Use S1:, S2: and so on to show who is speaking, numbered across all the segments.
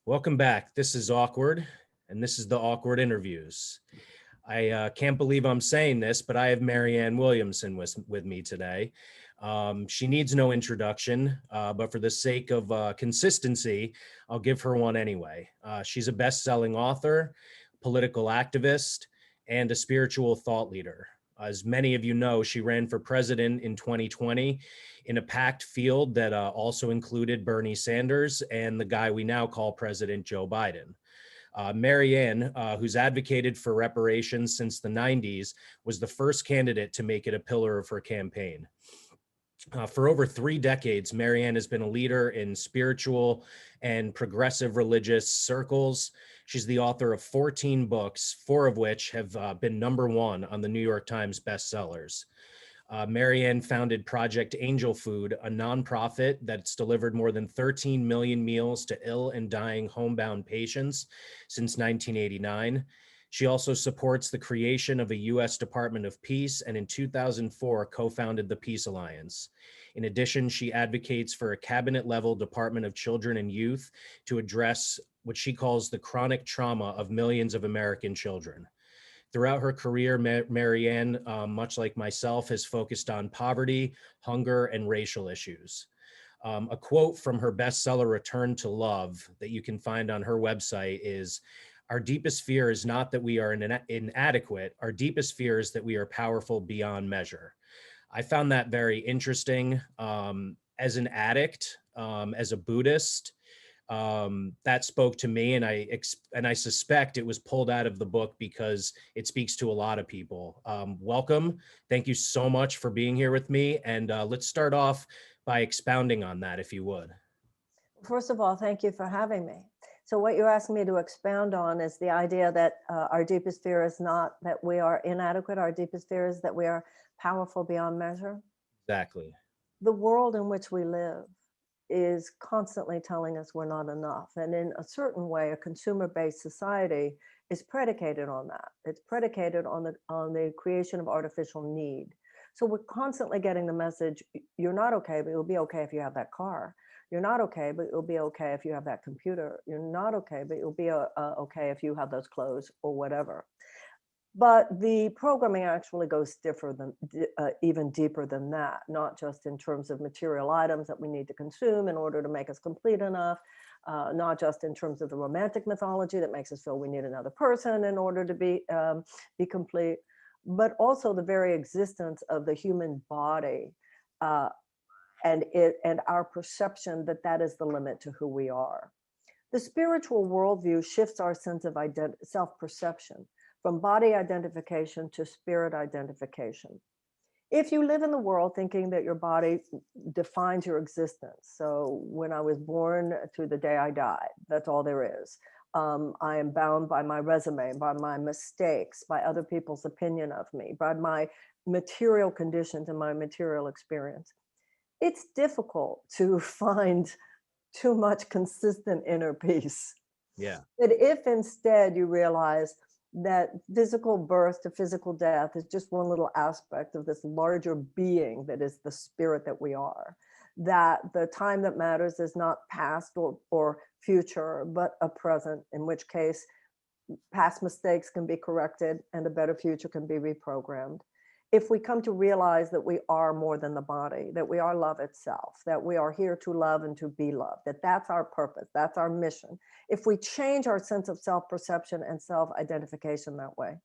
S1: Welcome back. This is Awkward, and this is the Awkward Interviews. I can't believe I'm saying this, but I have Marianne Williamson with me today. She needs no introduction, but for the sake of consistency, I'll give her one anyway. She's a best-selling author, political activist, and a spiritual thought leader. As many of you know, she ran for president in 2020 in a packed field that also included Bernie Sanders and the guy we now call President Joe Biden. Marianne, who's advocated for reparations since the 90s, was the first candidate to make it a pillar of her campaign. For over 3 decades, Marianne has been a leader in spiritual and progressive religious circles. She's the author of 14 books, 4 of which have been #1 on the New York Times bestsellers. Marianne founded Project Angel Food, a nonprofit that's delivered more than 13 million meals to ill and dying homebound patients since 1989. She also supports the creation of a U.S. Department of Peace, and in 2004 co-founded the Peace Alliance. In addition, she advocates for a cabinet-level Department of Children and Youth to address what she calls the chronic trauma of millions of American children. Throughout her career, Marianne, much like myself, has focused on poverty, hunger, and racial issues. A quote from her bestseller, Return to Love, that you can find on her website is, "Our deepest fear is not that we are inadequate. Our deepest fear is that we are powerful beyond measure." I found that very interesting. As an addict, as a Buddhist, that spoke to me, and I suspect it was pulled out of the book because it speaks to a lot of people. Welcome. Thank you so much for being here with me. And let's start off by expounding on that, if you would.
S2: First of all, thank you for having me. So what you're asking me to expound on is the idea that our deepest fear is not that we are inadequate. Our deepest fear is that we are powerful beyond measure.
S1: Exactly.
S2: The world in which we live is constantly telling us we're not enough. And in a certain way, a consumer-based society is predicated on that. It's predicated on the creation of artificial need. So we're constantly getting the message, you're not okay, but it'll be okay if you have that car. You're not okay, but it'll be okay if you have that computer. You're not okay, but it'll be okay if you have those clothes or whatever. But the programming actually goes even deeper than that, not just in terms of material items that we need to consume in order to make us complete enough, not just in terms of the romantic mythology that makes us feel we need another person in order to be complete, but also the very existence of the human body and our perception that that is the limit to who we are. The spiritual worldview shifts our sense of self-perception from body identification to spirit identification. If you live in the world thinking that your body defines your existence, so when I was born to the day I died, that's all there is. I am bound by my resume, by my mistakes, by other people's opinion of me, by my material conditions and my material experience. It's difficult to find too much consistent inner peace.
S1: Yeah.
S2: But if instead you realize that physical birth to physical death is just one little aspect of this larger being that is the spirit that we are, that the time that matters is not past or future, but a present, in which case past mistakes can be corrected and a better future can be reprogrammed. If we come to realize that we are more than the body, that we are love itself, that we are here to love and to be loved, that that's our purpose, that's our mission. If we change our sense of self-perception and self-identification that way,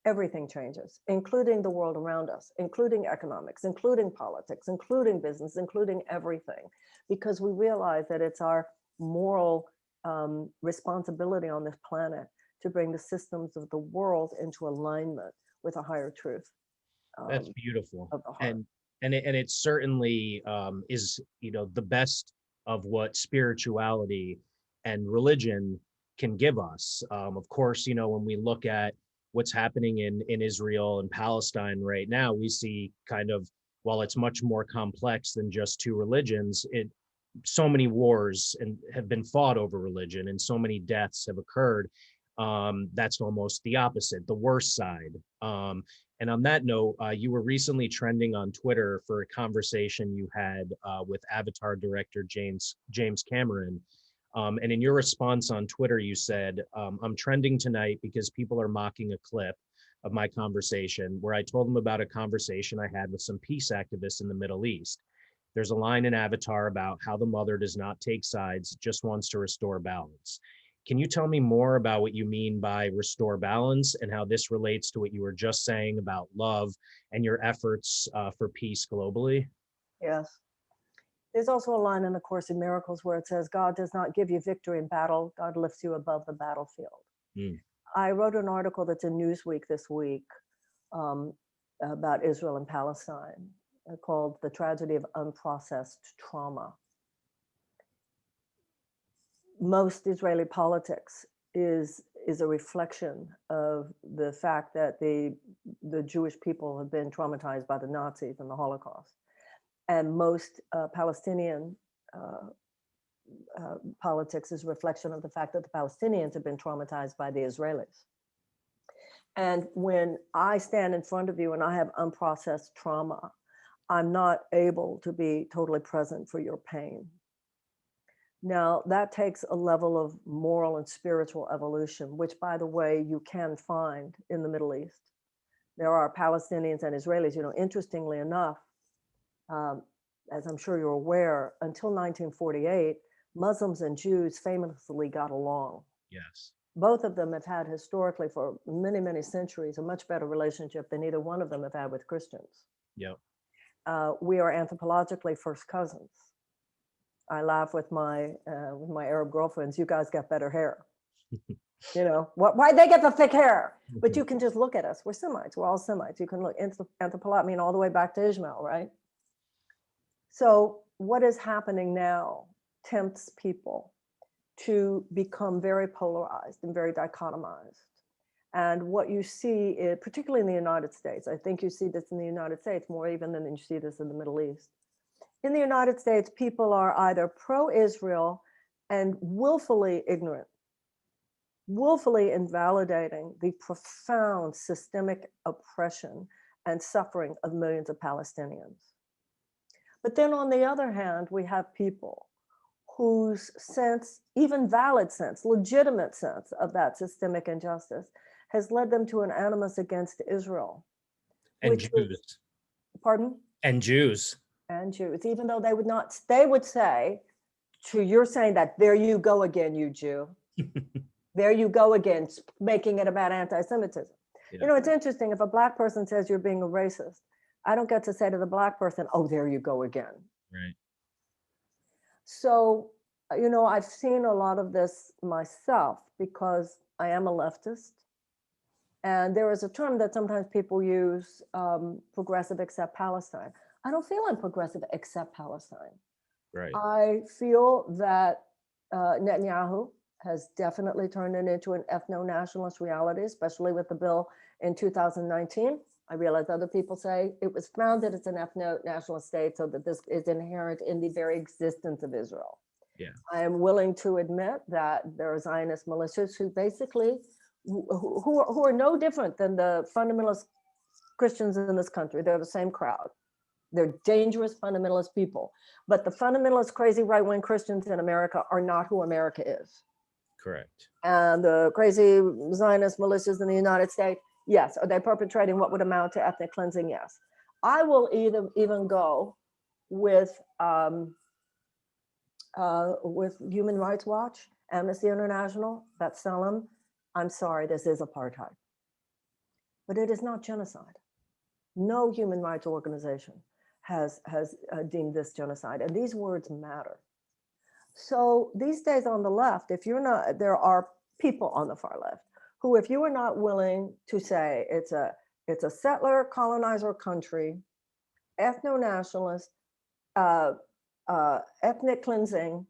S2: everything changes, including the world around us, including economics, including politics, including business, including everything, because we realize that it's our moral responsibility on this planet to bring the systems of the world into alignment with a higher truth.
S1: That's beautiful.
S2: Of the heart.
S1: And it certainly is, the best of what spirituality and religion can give us. Of course, when we look at what's happening in Israel and Palestine right now, we see kind of, while it's much more complex than just 2 religions, so many wars have been fought over religion, and so many deaths have occurred. That's almost the opposite, the worst side. And on that note, you were recently trending on Twitter for a conversation you had with Avatar director James Cameron. And in your response on Twitter, you said, I'm trending tonight because people are mocking a clip of my conversation where I told them about a conversation I had with some peace activists in the Middle East. There's a line in Avatar about how the mother does not take sides, just wants to restore balance. Can you tell me more about what you mean by restore balance and how this relates to what you were just saying about love and your efforts for peace globally?
S2: Yes. There's also a line in the Course in Miracles where it says, God does not give you victory in battle, God lifts you above the battlefield.
S1: Mm.
S2: I wrote an article that's in Newsweek this week um, about Israel and Palestine called The Tragedy of Unprocessed Trauma. Most Israeli politics is a reflection of the fact that the Jewish people have been traumatized by the Nazis and the Holocaust. And most Palestinian politics is a reflection of the fact that the Palestinians have been traumatized by the Israelis. And when I stand in front of you and I have unprocessed trauma, I'm not able to be totally present for your pain. Now, that takes a level of moral and spiritual evolution, which, by the way, you can find in the Middle East. There are Palestinians and Israelis, interestingly enough, as I'm sure you're aware, until 1948, Muslims and Jews famously got along.
S1: Yes.
S2: Both of them have had historically for many, many centuries a much better relationship than either one of them have had with Christians.
S1: Yep.
S2: We are anthropologically first cousins. I laugh with my Arab girlfriends, you guys got better hair. Why'd they get the thick hair? But you can just look at us. We're Semites. We're all Semites. You can look anthropologically all the way back to Ishmael, right? So what is happening now tempts people to become very polarized and very dichotomized. And what you see, particularly in the United States, I think you see this in the United States more even than you see this in the Middle East. In the United States, people are either pro-Israel and willfully ignorant, willfully invalidating the profound systemic oppression and suffering of millions of Palestinians. But then on the other hand, we have people whose sense, even valid sense, legitimate sense of that systemic injustice has led them to an animus against Israel.
S1: And Jews.
S2: Pardon?
S1: And Jews.
S2: And Jews, even though they would say, you're saying that, there you go again, you Jew. There you go again, making it about anti-Semitism.
S1: Yeah.
S2: It's interesting, if a Black person says you're being a racist, I don't get to say to the Black person, oh, there you go again.
S1: Right.
S2: So, I've seen a lot of this myself because I am a leftist. And there is a term that sometimes people use, progressive except Palestine. I don't feel I'm progressive except Palestine.
S1: Right.
S2: I feel that Netanyahu has definitely turned it into an ethno-nationalist reality, especially with the bill in 2019. I realize other people say it was founded as an ethno-nationalist state so that this is inherent in the very existence of Israel.
S1: Yeah.
S2: I am willing to admit that there are Zionist militias who basically, who are no different than the fundamentalist Christians in this country. They're the same crowd. They're dangerous fundamentalist people. But the fundamentalist crazy right-wing Christians in America are not who America is.
S1: Correct.
S2: And the crazy Zionist militias in the United States, yes. Are they perpetrating what would amount to ethnic cleansing? Yes. I will even go with Human Rights Watch, Amnesty International, B'Tselem. I'm sorry, this is apartheid. But it is not genocide. No human rights organization has deemed this genocide. And these words matter. So these days on the left, if you're not, there are people on the far left who, if you are not willing to say it's a settler colonizer country, ethno-nationalist, ethnic cleansing,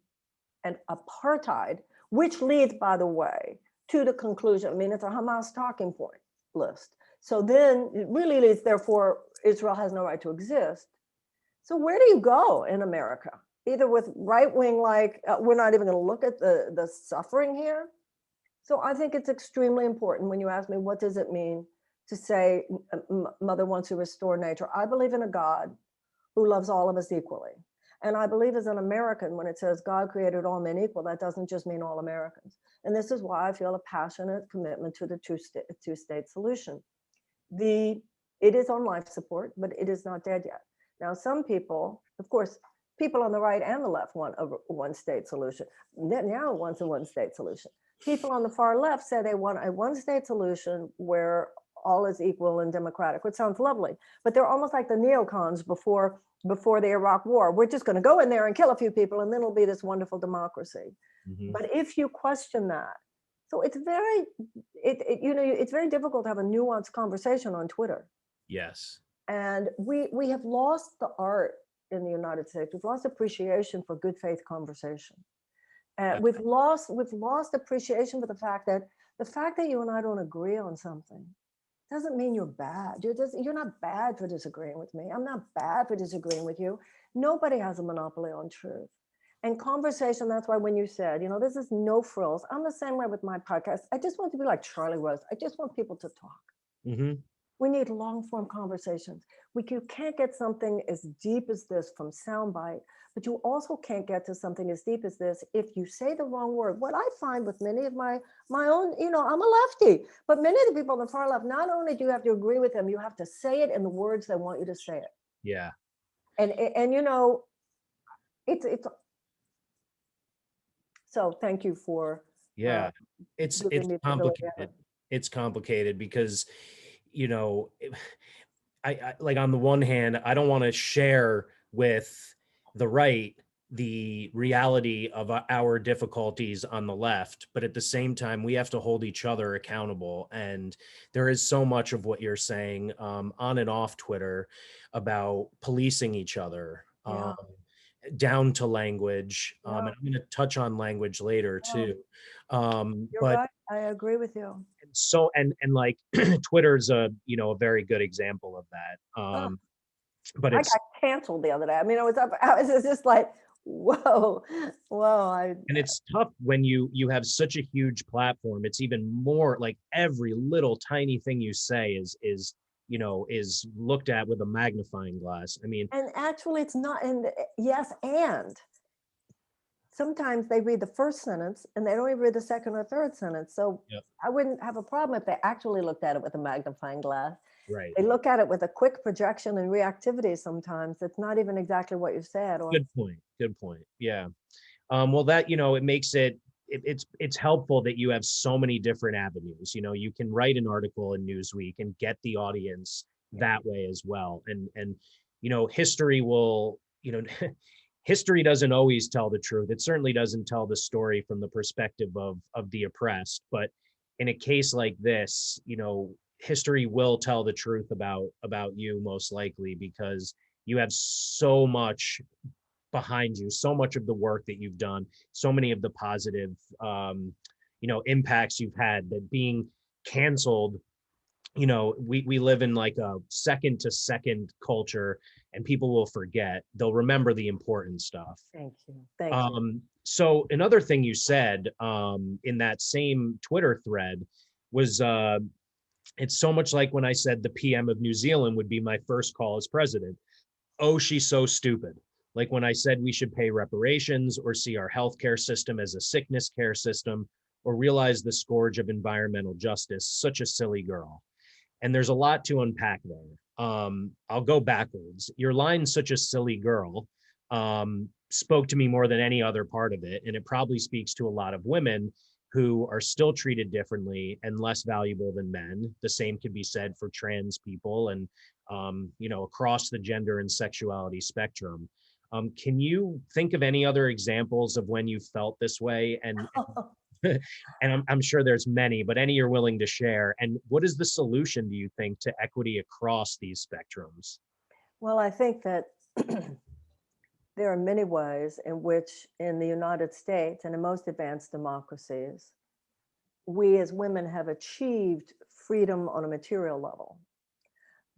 S2: and apartheid, which leads, by the way, to the conclusion, it's a Hamas talking point list. So then it really leads, therefore, Israel has no right to exist. So where do you go in America? Either with right-wing, we're not even going to look at the suffering here. So I think it's extremely important when you ask me, what does it mean to say Mother wants to restore nature? I believe in a God who loves all of us equally. And I believe as an American, when it says God created all men equal, that doesn't just mean all Americans. And this is why I feel a passionate commitment to the two-state solution. It is on life support, but it is not dead yet. Now, some people, of course, people on the right and the left want a one-state solution. Netanyahu wants a one-state solution. People on the far left say they want a one-state solution where all is equal and democratic, which sounds lovely, but they're almost like the neocons before the Iraq War. We're just going to go in there and kill a few people, and then it'll be this wonderful democracy.
S1: Mhm.
S2: But if you question that, so it's very, it's very difficult to have a nuanced conversation on Twitter.
S1: Yes.
S2: And we have lost the art in the United States. We've lost appreciation for good faith conversation. And we've lost appreciation for the fact that you and I don't agree on something doesn't mean you're bad. You're not bad for disagreeing with me. I'm not bad for disagreeing with you. Nobody has a monopoly on truth. And conversation, that's why when you said, this is no frills, I'm the same way with my podcast. I just want to be like Charlie Rose. I just want people to talk.
S1: Mm-hmm.
S2: We need long form conversations. You can't get something as deep as this from soundbite, but you also can't get to something as deep as this if you say the wrong word. What I find with many of my own, I'm a lefty, but many of the people on the far left, not only do you have to agree with them, you have to say it in the words they want you to say it.
S1: Yeah.
S2: And it's so thank you for
S1: Yeah. It's complicated. It's complicated because I like, on the one hand, I don't want to share with the right the reality of our difficulties on the left, but at the same time, we have to hold each other accountable. And there is so much of what you're saying on and off Twitter about policing each other, down to language. And I'm going to touch on language later too.
S2: You're
S1: but
S2: right. I agree with you.
S1: So, and like Twitter's a very good example of that. But
S2: I got canceled the other day. I mean, I was just like, whoa.
S1: And it's tough when you have such a huge platform. It's even more like every little tiny thing you say is looked at with a magnifying glass. I mean,
S2: and actually it's not, and yes, and sometimes they read the first sentence and they don't even read the second or third sentence. So
S1: yep.
S2: I wouldn't have a problem if they actually looked at it with a magnifying glass.
S1: Right.
S2: They look at it with a quick projection and reactivity. Sometimes it's not even exactly what you said.
S1: Good point. Yeah. Well, that, it makes it's helpful that you have so many different avenues. You can write an article in Newsweek and get the audience that way as well. And history will, history doesn't always tell the truth. It certainly doesn't tell the story from the perspective of the oppressed. But in a case like this, history will tell the truth about you, most likely, because you have so much behind you, so much of the work that you've done, so many of the positive impacts you've had. That being canceled, we live in like a second to second culture, and people will forget. They'll remember the important stuff.
S2: Thank you.
S1: So another thing you said in that same Twitter thread was it's so much like when I said the PM of New Zealand would be my first call as president. Oh, she's so stupid. Like when I said we should pay reparations or see our healthcare system as a sickness care system or realize the scourge of environmental justice. Such a silly girl. And there's a lot to unpack there. I'll go backwards. Your line, such a silly girl, spoke to me more than any other part of it. And it probably speaks to a lot of women who are still treated differently and less valuable than men. The same could be said for trans people and, across the gender and sexuality spectrum. Can you think of any other examples of when you felt this way? And and I'm sure there's many, but any you're willing to share. And what is the solution, do you think, to equity across these spectrums?
S2: Well, I think that there are many ways in which in the United States and in most advanced democracies, we as women have achieved freedom on a material level.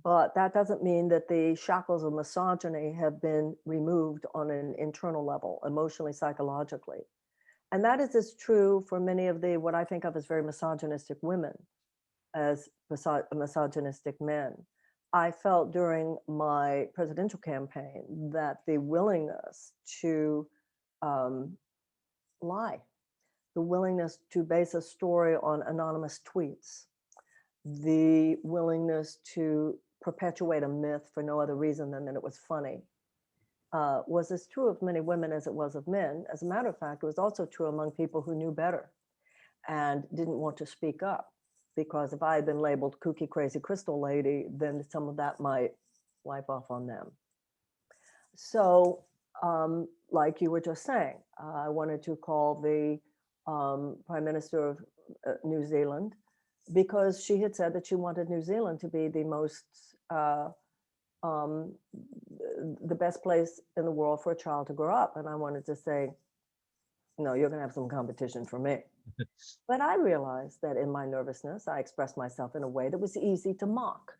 S2: But that doesn't mean that the shackles of misogyny have been removed on an internal level, emotionally, psychologically. And that is as true for many of the, what I think of as very misogynistic women, as misogynistic men. I felt during my presidential campaign that the willingness to um, lie, the willingness to base a story on anonymous tweets, the willingness to perpetuate a myth for no other reason than that it was funny, was as true of many women as it was of men. As a matter of fact, it was also true among people who knew better and didn't want to speak up. Because if I had been labeled kooky, crazy crystal lady, then some of that might wipe off on them. So, like you were just saying, I wanted to call the Prime Minister of New Zealand because she had said that she wanted New Zealand to be the most um, the best place in the world for a child to grow up. And I wanted to say, no, you're going to have some competition for me. But I realized that in my nervousness, I expressed myself in a way that was easy to mock.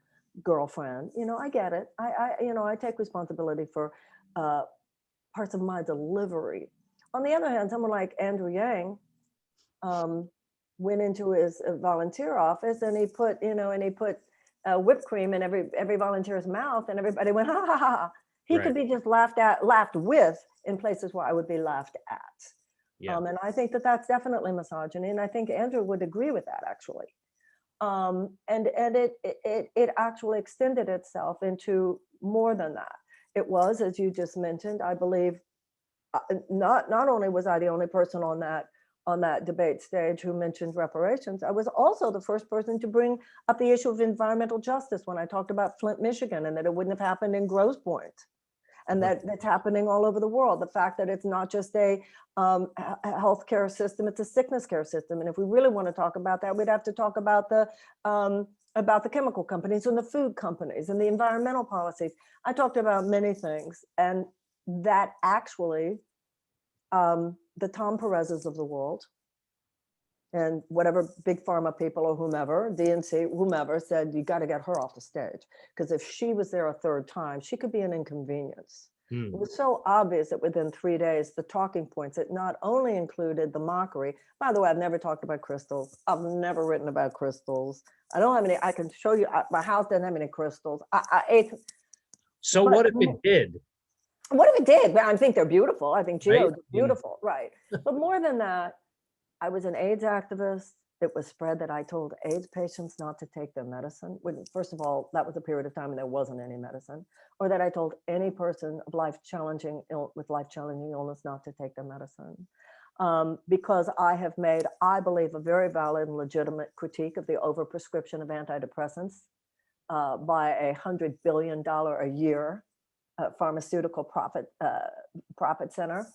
S2: Girlfriend, I get it. I take responsibility for parts of my delivery. On the other hand, someone like Andrew Yang went into his volunteer office and he put whipped cream in every volunteer's mouth, and everybody went ha ha ha. He
S1: Right.
S2: could be just laughed with in places where I would be laughed at.
S1: Yeah.
S2: And I think that that's definitely misogyny, and I think Andrew would agree with that actually. And it actually extended itself into more than that. It was, as you just mentioned, I believe, not only was I the only person on that debate stage who mentioned reparations, I was also the first person to bring up the issue of environmental justice when I talked about Flint, Michigan, and that it wouldn't have happened in Grosse Pointe. And that's happening all over the world. The fact that it's not just a healthcare system, it's a sickness care system. And if we really want to talk about that, we'd have to talk about the chemical companies and the food companies and the environmental policies. I talked about many things, and that actually, the Tom Perez's of the world, and whatever big pharma people or whomever, DNC, whomever, said, you got to get her off the stage. Because if she was there a third time, she could be an inconvenience. It was so obvious that within 3 days, the talking points, it not only included the mockery. By the way, I've never talked about crystals. I've never written about crystals. I don't have any, I can show you, my house doesn't have any crystals. I ate.
S1: So what if it did?
S2: What if it did? I think they're beautiful. I think geodes are
S1: Right?
S2: beautiful, right? But more than that, I was an AIDS activist. It was spread that I told AIDS patients not to take their medicine. When, first of all, that was a period of time when there wasn't any medicine, or that I told any person of with life-challenging illness not to take their medicine. Because I have made, I believe, a very valid and legitimate critique of the overprescription of antidepressants by $100 billion a year pharmaceutical profit center.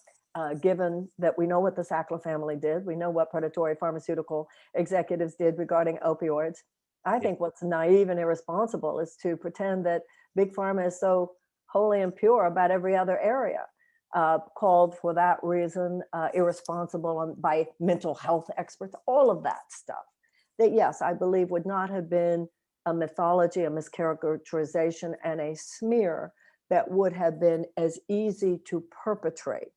S2: Given that we know what the Sackler family did, we know what predatory pharmaceutical executives did regarding opioids. I think what's naive and irresponsible is to pretend that big pharma is so holy and pure about every other area, called for that reason irresponsible by mental health experts, all of that stuff. That yes, I believe would not have been a mythology, a mischaracterization, and a smear that would have been as easy to perpetrate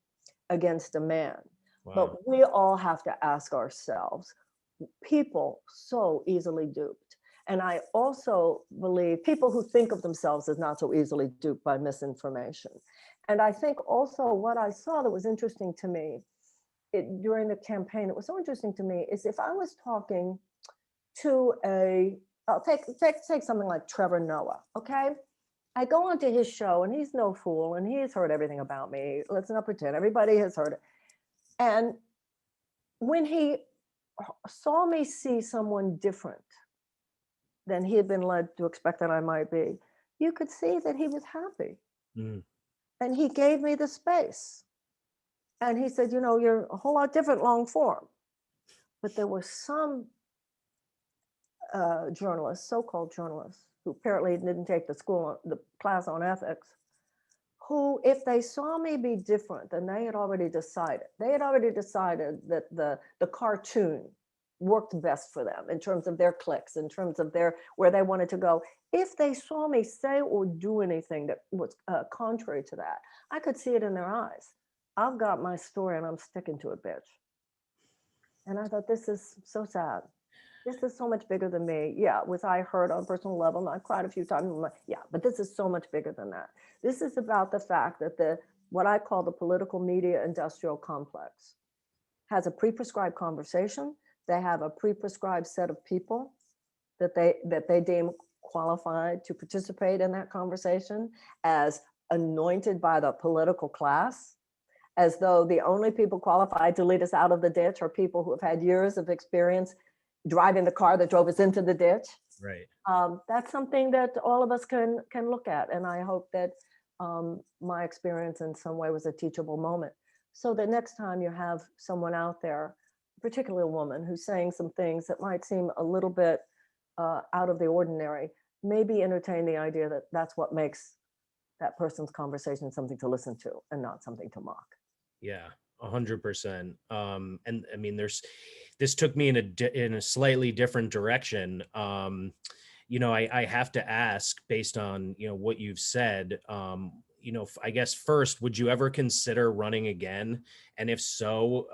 S2: against a man.
S1: Wow.
S2: But we all have to ask ourselves, people so easily duped. And I also believe people who think of themselves as not so easily duped by misinformation. And I think also what I saw that was interesting to me during the campaign, it was so interesting to me, is if I was talking to I'll take something like Trevor Noah, okay? I go onto his show and he's no fool and he's heard everything about me. Let's not pretend, everybody has heard it. And when he saw me see someone different than he had been led to expect that I might be, you could see that he was happy. And he gave me the space. And he said, you're a whole lot different long form. But there were some journalists, so-called journalists, who apparently didn't take the class on ethics, who, if they saw me be different, then they had already decided. They had already decided that the cartoon worked best for them in terms of their clicks, in terms of where they wanted to go. If they saw me say or do anything that was contrary to that, I could see it in their eyes. I've got my story and I'm sticking to it, bitch. And I thought, this is so sad. this is so much bigger than me. Yeah, was I hurt on a personal level? And I cried a few times. I'm like, yeah, but this is so much bigger than that. This is about the fact that what I call the political media industrial complex has a pre-prescribed conversation. They have a pre-prescribed set of people that they deem qualified to participate in that conversation, as anointed by the political class, as though the only people qualified to lead us out of the ditch are people who have had years of experience driving the car that drove us into the ditch.
S1: Right.
S2: That's something that all of us can look at, and I hope that my experience in some way was a teachable moment, so that next time you have someone out there, particularly a woman, who's saying some things that might seem a little bit out of the ordinary, maybe entertain the idea that that's what makes that person's conversation something to listen to and not something to mock.
S1: Yeah, 100%. And I mean, this took me in a slightly different direction. I have to ask, based on, what you've said, I guess first, would you ever consider running again? And if so,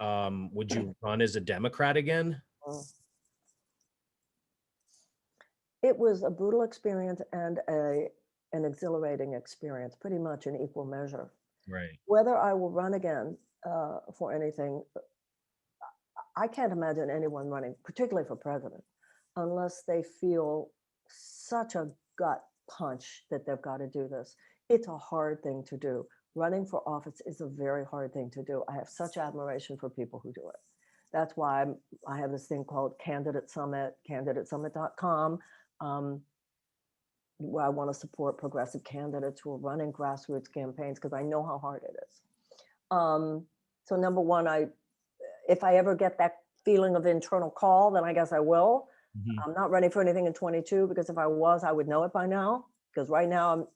S1: would you run as a Democrat again?
S2: It was a brutal experience and an exhilarating experience, pretty much in equal measure.
S1: Right.
S2: Whether I will run again for anything, I can't imagine anyone running, particularly for president, unless they feel such a gut punch that they've got to do this. It's a hard thing to do. Running for office is a very hard thing to do. I have such admiration for people who do it. That's why I have this thing called Candidate Summit, candidatesummit.com, where I want to support progressive candidates who are running grassroots campaigns, because I know how hard it is. So number one, if I ever get that feeling of internal call, then I guess I will.
S1: Mhm.
S2: I'm not running for anything in 22, because if I was, I would know it by now. Because right now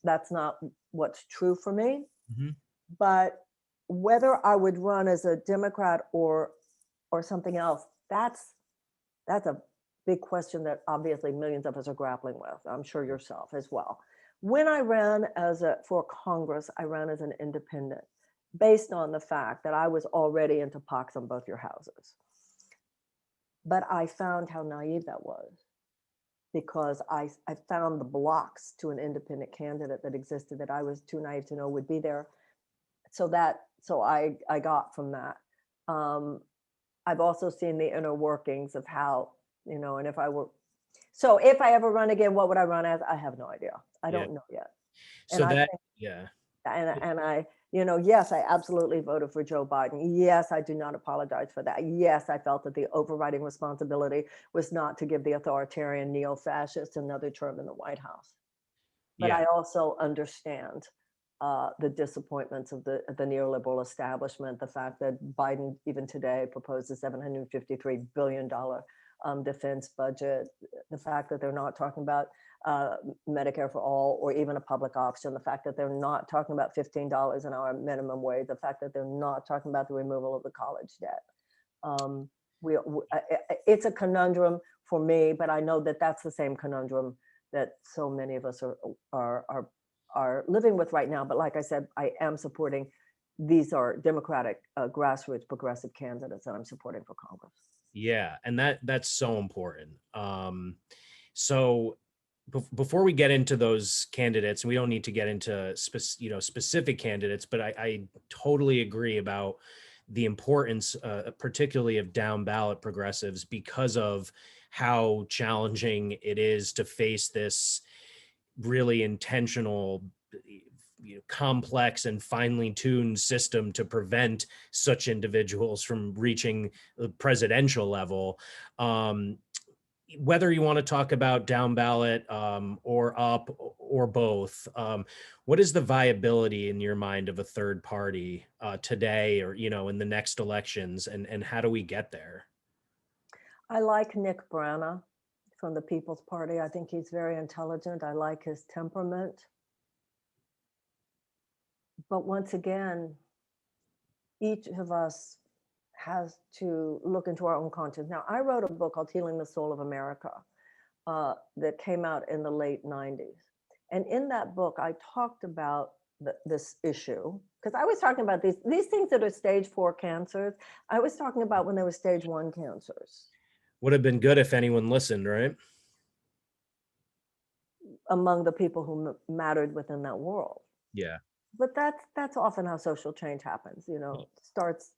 S2: that's not what's true for me.
S1: Mhm.
S2: But whether I would run as a Democrat or something else, that's a big question that obviously millions of us are grappling with. I'm sure yourself as well. When I ran for Congress, I ran as an independent, based on the fact that I was already into pox on both your houses. But I found how naive that was, because I found the blocks to an independent candidate that existed that I was too naive to know would be there. So I got from that. I've also seen the inner workings of how, and if I ever run again, what would I run as? I have no idea. I
S1: Yeah.
S2: don't know yet.
S1: So
S2: And I
S1: that,
S2: think,
S1: yeah.
S2: and I, yes, I absolutely voted for Joe Biden. Yes, I do not apologize for that. Yes, I felt that the overriding responsibility was not to give the authoritarian neo-fascist another term in the White House. But
S1: Yeah.
S2: I also understand the disappointments of the neoliberal establishment, the fact that Biden even today proposed a $753 billion defense budget, the fact that they're not talking about Medicare for all or even a public option, the fact that they're not talking about $15 an hour minimum wage, the fact that they're not talking about the removal of the college debt. It's a conundrum for me, but I know that that's the same conundrum that so many of us are living with right now. But like I said, I am supporting, these are Democratic grassroots progressive candidates that I'm supporting for Congress.
S1: Yeah, and that's so important. So before we get into those candidates, and we don't need to get into specific candidates, but I totally agree about the importance, particularly of down ballot progressives, because of how challenging it is to face this really intentional, complex and finely tuned system to prevent such individuals from reaching the presidential level. Whether you want to talk about down ballot or up or both, what is the viability in your mind of a third party today, or in the next elections, and how do we get there?
S2: I like Nick Brana from the People's Party. I think he's very intelligent. I like his temperament. But once again, each of us has to look into our own conscience. Now, I wrote a book called Healing the Soul of America that came out in the late 90s. And in that book, I talked about this issue, because I was talking about these things that are stage 4 cancers. I was talking about when they were stage 1 cancers.
S1: Would have been good if anyone listened, right?
S2: among the people who mattered within that world.
S1: Yeah.
S2: But that's often how social change happens, you know, starts.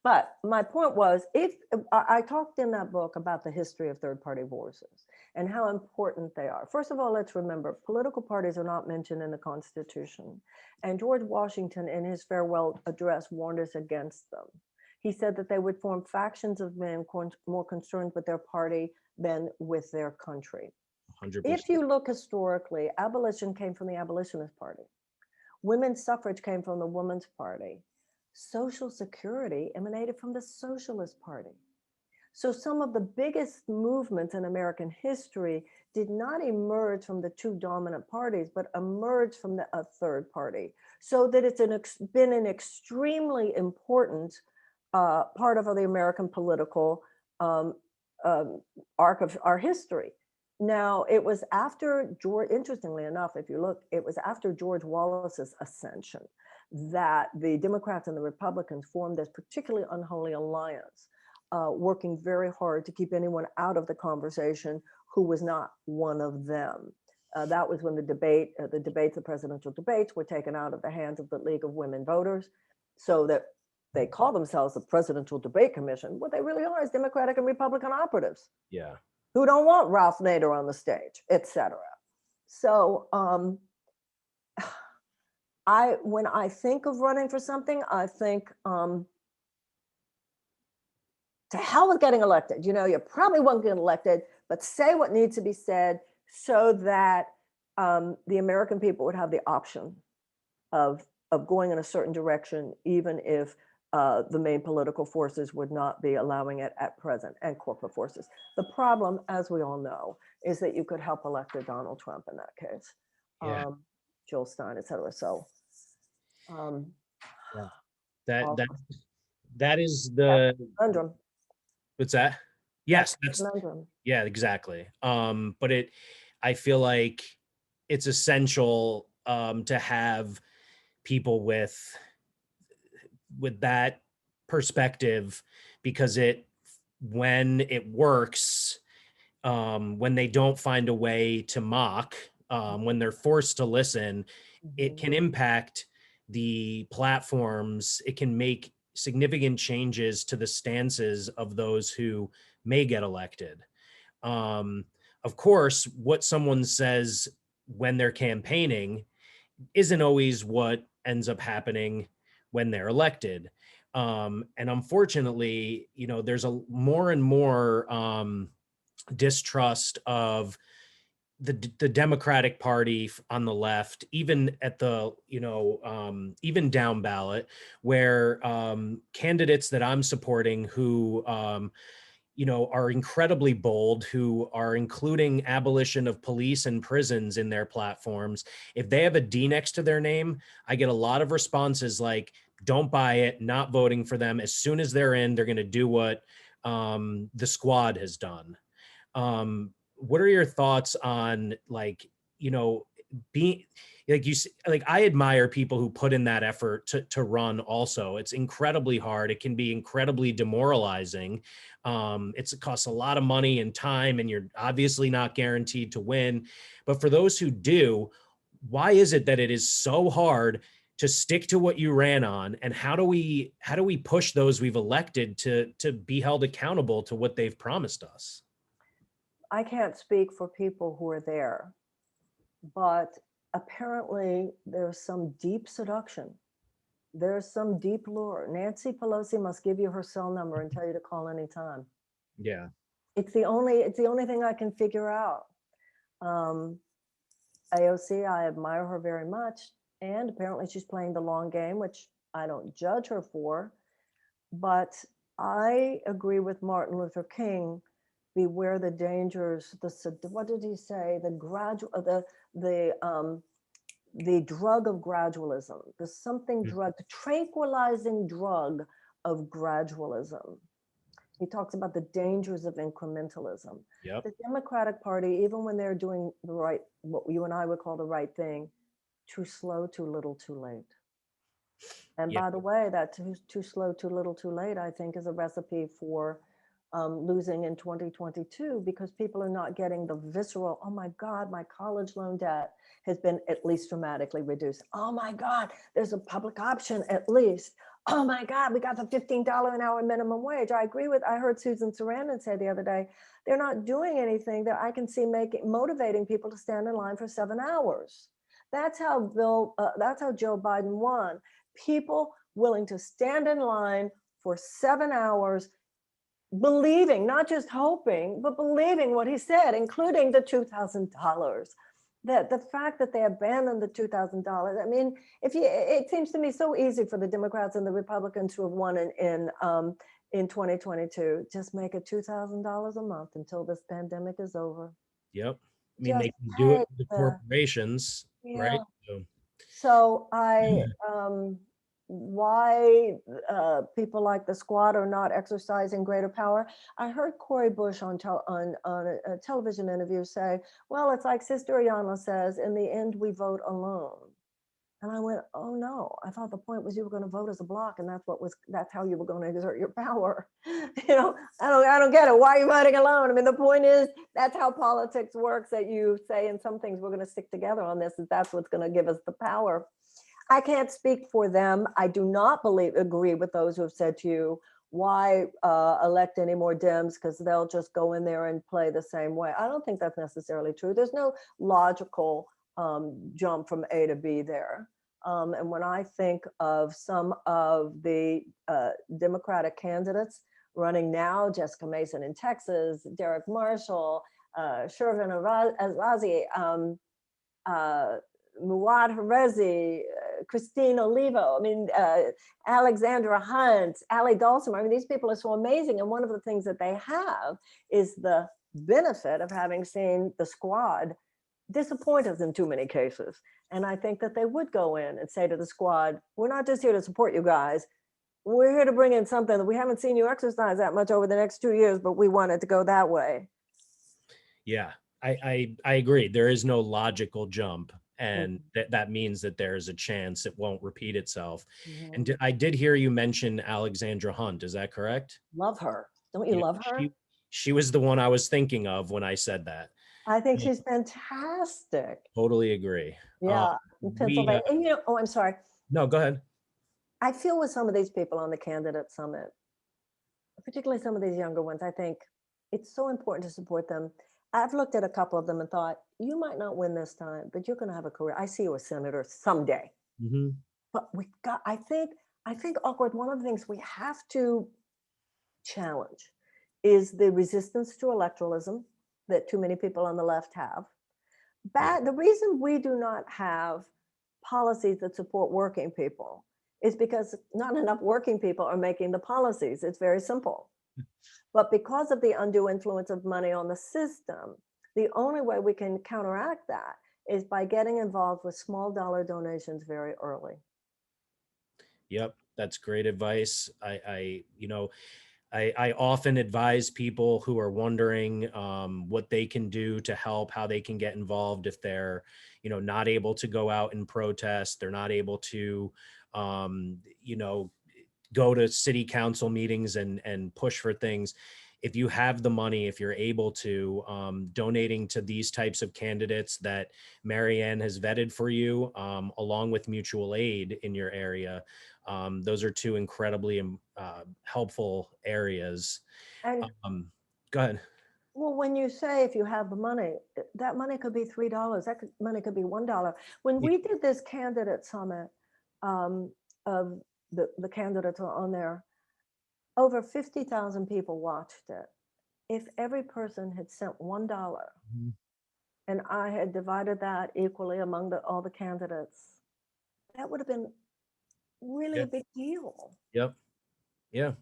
S2: But my point was, if I talked in that book about the history of third party voices and how important they are. First of all, let's remember political parties are not mentioned in the Constitution. And George Washington, in his farewell address, warned us against them. He said that they would form factions of men more concerned with their party than with their country.
S1: 100%.
S2: If you look historically, abolition came from the Abolitionist Party. Women's suffrage came from the Women's Party. Social Security emanated from the Socialist Party. So some of the biggest movements in American history did not emerge from the two dominant parties, but emerged from a third party. So that it's been an extremely important part of the American political arc of our history. Now, it was after George, interestingly enough, if you look, it was after George Wallace's ascension that the Democrats and the Republicans formed this particularly unholy alliance, working very hard to keep anyone out of the conversation who was not one of them. That was when the presidential debates were taken out of the hands of the League of Women Voters, so that they call themselves the Presidential Debate Commission. What they really are is Democratic and Republican operatives.
S1: Yeah.
S2: Who don't want Ralph Nader on the stage, etc. So when I think of running for something, I think to hell with getting elected. You know, you probably won't get elected, but say what needs to be said so that the American people would have the option of going in a certain direction, even if the main political forces would not be allowing it at present, and corporate forces. The problem, as we all know, is that you could help elect a Donald Trump in that case,
S1: Yeah.
S2: Jill Stein, et cetera. So
S1: Yeah. That
S2: all-
S1: that that is
S2: that's
S1: the
S2: the conundrum.
S1: what's that?
S2: That's
S1: Yes,
S2: the
S1: that's
S2: conundrum.
S1: yeah, exactly. But I feel like it's essential to have people with that perspective, because when it works, when they don't find a way to mock, when they're forced to listen, it
S2: Mhm.
S1: can impact the platforms. It can make significant changes to the stances of those who may get elected. Um, of course, what someone says when they're campaigning isn't always what ends up happening when they're elected. And unfortunately, there's a more and more distrust of the Democratic Party on the left, even at the, even down ballot, where candidates that I'm supporting who, are incredibly bold, who are including abolition of police and prisons in their platforms. If they have a D next to their name, I get a lot of responses like, don't buy it, not voting for them. As soon as they're in, they're going to do what the squad has done. What are your thoughts on, like, being like like, I admire people who put in that effort to run also. It's incredibly hard. It can be incredibly demoralizing. It costs a lot of money and time, and you're obviously not guaranteed to win. But for those who do, why is it that it is so hard to stick to what you ran on? And how do we push those we've elected to be held accountable to what they've promised us?
S2: I can't speak for people who are there, but apparently there's some deep seduction. There's some deep lure. Nancy Pelosi must give you her cell number and tell you to call anytime.
S1: Yeah.
S2: It's the only thing I can figure out. AOC, I admire her very much, and apparently she's playing the long game, which I don't judge her for. But I agree with Martin Luther King. Beware the dangers. What did he say? The drug of gradualism. The something drug, the tranquilizing drug of gradualism. He talks about the dangers of incrementalism.
S1: Yep.
S2: The Democratic Party, even when they're doing the right, what you and I would call the right thing, too slow, too little, too late. And
S1: Yep.
S2: by the way, that too slow, too little, too late, I think, is a recipe for losing in 2022 because people are not getting the visceral, oh my God, my college loan debt has been at least dramatically reduced. Oh my God, there's a public option at least. Oh my God, we got the $15 an hour minimum wage. I heard Susan Sarandon say the other day, they're not doing anything that I can see motivating people to stand in line for 7 hours. That's how Joe Biden won. People willing to stand in line for 7 hours, believing, not just hoping, but believing what he said, including the $2,000. That the fact that they abandoned the $2,000. I mean, it seems to me so easy for the Democrats and the Republicans who have won in 2022. Just make it $2,000 a month until this pandemic is over.
S1: Yep. I mean,
S2: Just
S1: they can do it
S2: take
S1: with the
S2: the,
S1: corporations, right?
S2: yeah.
S1: So,
S2: So why people like the squad are not exercising greater power. I heard Cori Bush on a television interview say, well, it's like Sister Ayanna says, in the end, we vote alone. And I went, oh no, I thought the point was you were going to vote as a block, and that's how you were going to exert your power. I don't get it. Why are you voting alone? I mean, the point is that's how politics works, that you say in some things we're going to stick together on this, and that's what's going to give us the power. I can't speak for them. I do not agree with those who have said to you, why elect any more Dems, because they'll just go in there and play the same way. I don't think that's necessarily true. There's no logical jump from A to B there. And when I think of some of the Democratic candidates running now, Jessica Mason in Texas, Derek Marshall, Shervin Azazi, Muad Herezi, Christine Olivo, I mean, Alexandra Hunt, Ali Dulcimer. I mean, these people are so amazing. And one of the things that they have is the benefit of having seen the squad disappoint us in too many cases. And I think that they would go in and say to the squad, we're not just here to support you guys. We're here to bring in something that we haven't seen you exercise that much over the next 2 years, but we want it to go that way.
S1: Yeah, I agree. There is no logical jump. And that means that there's a chance it won't repeat itself.
S2: Mm-hmm.
S1: And I did hear you mention Alexandra Hunt. Is that correct?
S2: Love her. Don't you love her?
S1: She was the one I was thinking of when I said that.
S2: I think she's fantastic.
S1: Totally agree.
S2: Yeah, in Pennsylvania. And I'm sorry.
S1: No, go ahead.
S2: I feel with some of these people on the candidate summit, particularly some of these younger ones, I think it's so important to support them. I've looked at a couple of them and thought, you might not win this time, but you're going to have a career. I see you a senator someday.
S1: Mm-hmm.
S2: But I think awkward. One of the things we have to challenge is the resistance to electoralism that too many people on the left have. The reason we do not have policies that support working people is because not enough working people are making the policies. It's very simple. But because of the undue influence of money on the system, the only way we can counteract that is by getting involved with small dollar donations very early.
S1: Yep, that's great advice. I often advise people who are wondering what they can do to help, how they can get involved if they're, not able to go out and protest. They're not able to, go to city council meetings and push for things. If you have the money, if you're able to, donating to these types of candidates that Marianne has vetted for you, along with mutual aid in your area, those are two incredibly helpful areas.
S2: And
S1: go ahead.
S2: well, when you say if you have the money, that money could be $3. Money could be $1. When we did this candidate summit, of the candidates are on there, over 50,000 people watched it. If every person had sent $1,
S1: Mm-hmm.
S2: and I had divided that equally among all the candidates, that would have been really a big deal.
S1: Yep. Yeah.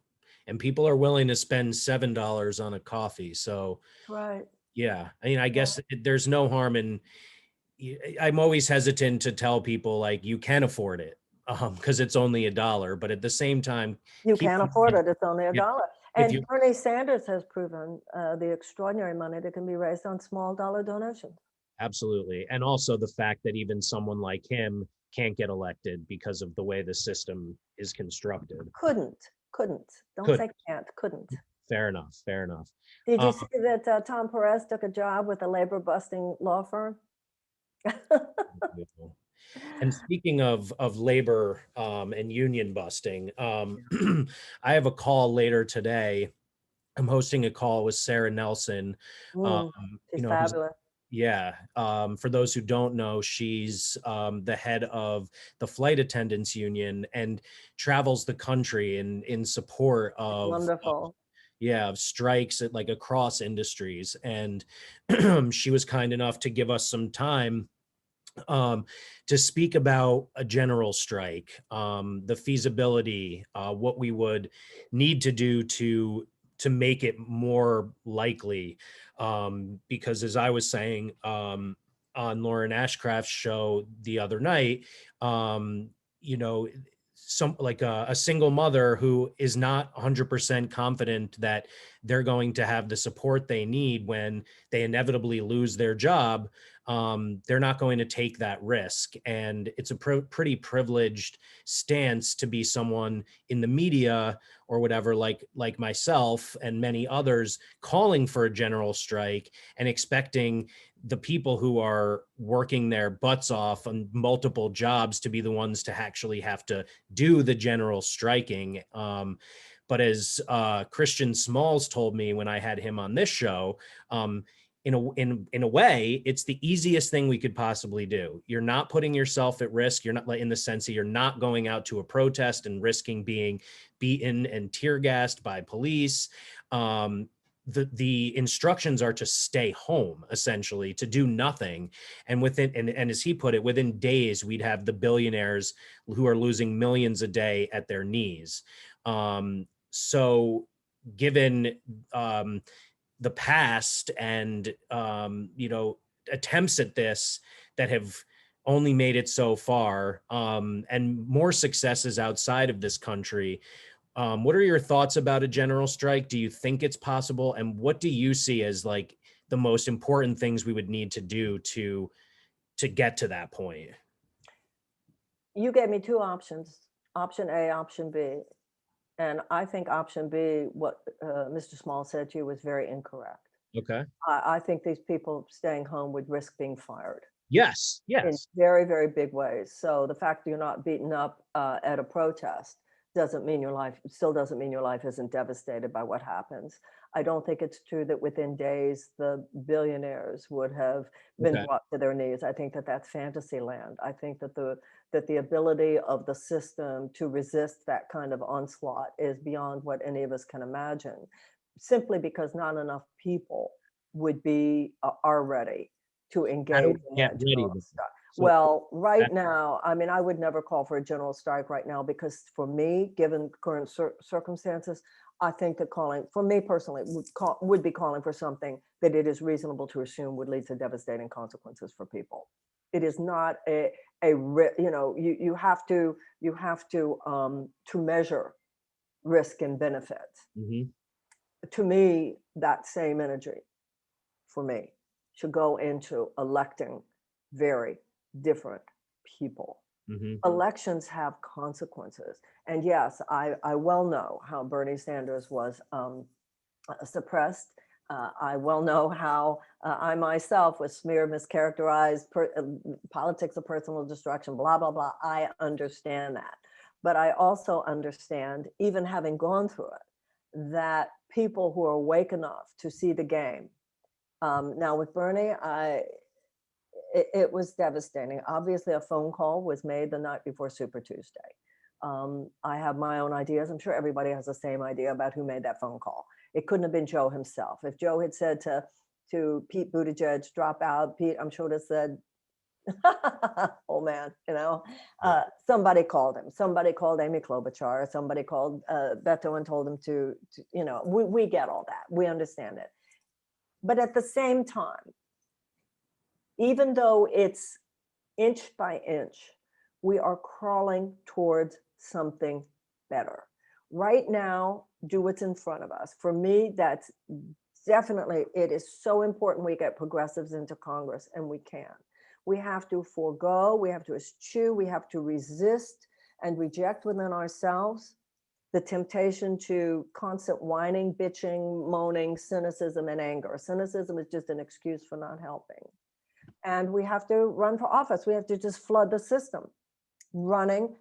S1: And people are willing to spend $7 on a coffee. So,
S2: right.
S1: Yeah. I mean, I guess there's no harm in, I'm always hesitant to tell people like you can afford it because it's only $1, but at the same time,
S2: you can't afford it. It's only $1. And Bernie Sanders has proven the extraordinary money that can be raised on small dollar donations.
S1: Absolutely. And also the fact that even someone like him can't get elected because of the way the system is constructed.
S2: Couldn't. Don't say can't, couldn't.
S1: Fair enough. Fair enough.
S2: Did you
S1: Um,
S2: see that Tom Perez took a job with a labor busting law firm?
S1: and speaking of labor and union busting, I have a call later today. I'm hosting a call with Sarah Nelson. Um,
S2: Mm, she's
S1: who's
S2: fabulous.
S1: yeah. For those who don't know, she's the head of the flight attendants union and travels the country in support
S2: She's
S1: of
S2: wonderful.
S1: yeah, of strikes at like across industries. And she was kind enough to give us some time um, to speak about a general strike, the feasibility, what we would need to do to make it more likely. Because as I was saying on Lauren Ashcraft's show the other night, um, you know, some like a single mother who is not 100% confident that they're going to have the support they need when they inevitably lose their job, they're not going to take that risk. And it's a pretty privileged stance to be someone in the media or whatever, like myself and many others, calling for a general strike and expecting the people who are working their butts off on multiple jobs to be the ones to actually have to do the general striking. But as Christian Smalls told me when I had him on this show, in a way, it's the easiest thing we could possibly do. You're not putting yourself at risk. You're not, like, in the sense that you're not going out to a protest and risking being beaten and tear gassed by police. The instructions are to stay home, essentially, to do nothing. And and as he put it, within days, we'd have the billionaires who are losing millions a day at their knees. So given the past and attempts at this that have only made it so far, and more successes outside of this country, what are your thoughts about a general strike? Do you think it's possible, and what do you see as like the most important things we would need to do to get to that point?
S2: You gave me two options, option A, option B. And I think option B, what Mr. Small said to you, was very incorrect.
S1: Okay.
S2: I think these people staying home would risk being fired
S1: Yes.
S2: in
S1: Yes.
S2: very, very big ways. So the fact that you're not beaten up at a protest doesn't mean your life, still doesn't mean your life isn't devastated by what happens. I don't think it's true that within days the billionaires would have been
S1: Okay.
S2: brought to their knees. I think that that's fantasy land. I think that the ability of the system to resist that kind of onslaught is beyond what any of us can imagine, simply because not enough people would be are ready to
S1: How do
S2: engage
S1: we
S2: in
S1: get
S2: that
S1: ready
S2: general
S1: then?
S2: strike.
S1: So
S2: Well, right
S1: that,
S2: now, I mean, I would never call for a general strike right now because for me, given current circumstances, I think that calling, for me personally, would be calling for something that it is reasonable to assume would lead to devastating consequences for people. It is not you have to measure risk and benefit.
S1: mhm,
S2: To me, that same energy for me should go into electing very different people.
S1: mhm.
S2: Elections have consequences. And yes, I well know how Bernie Sanders was suppressed. I well know how I myself was smeared, mischaracterized, politics of personal destruction, blah, blah, blah. I understand that. But I also understand, even having gone through it, that people who are awake enough to see the game. Now with Bernie, it was devastating. Obviously, a phone call was made the night before Super Tuesday. I have my own ideas. I'm sure everybody has the same idea about who made that phone call. It couldn't have been Joe himself. If Joe had said to Pete Buttigieg, drop out, Pete, I'm sure would have said, oh man,
S1: Yeah.
S2: somebody called him. Somebody called Amy Klobuchar. Somebody called Beto and told him we get all that. We understand it. But at the same time, even though it's inch by inch, we are crawling towards something better. Right now, do what's in front of us. For me, that's definitely, it is so important we get progressives into Congress, and we can. We have to forego, we have to eschew, we have to resist and reject within ourselves the temptation to constant whining, bitching, moaning, cynicism, and anger. Cynicism is just an excuse for not helping. And we have to run for office. We have to just flood the system. Running,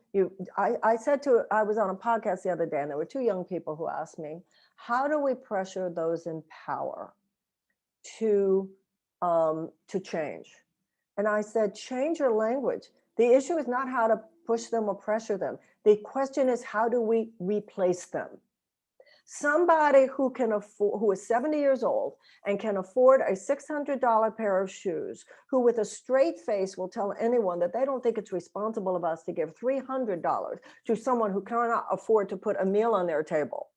S2: I was on a podcast the other day, and there were two young people who asked me, how do we pressure those in power to change? And I said, change your language. The issue is not how to push them or pressure them. The question is, how do we replace them? Somebody who can afford, who is 70 years old and can afford a $600 pair of shoes, who with a straight face will tell anyone that they don't think it's responsible of us to give $300 to someone who cannot afford to put a meal on their table,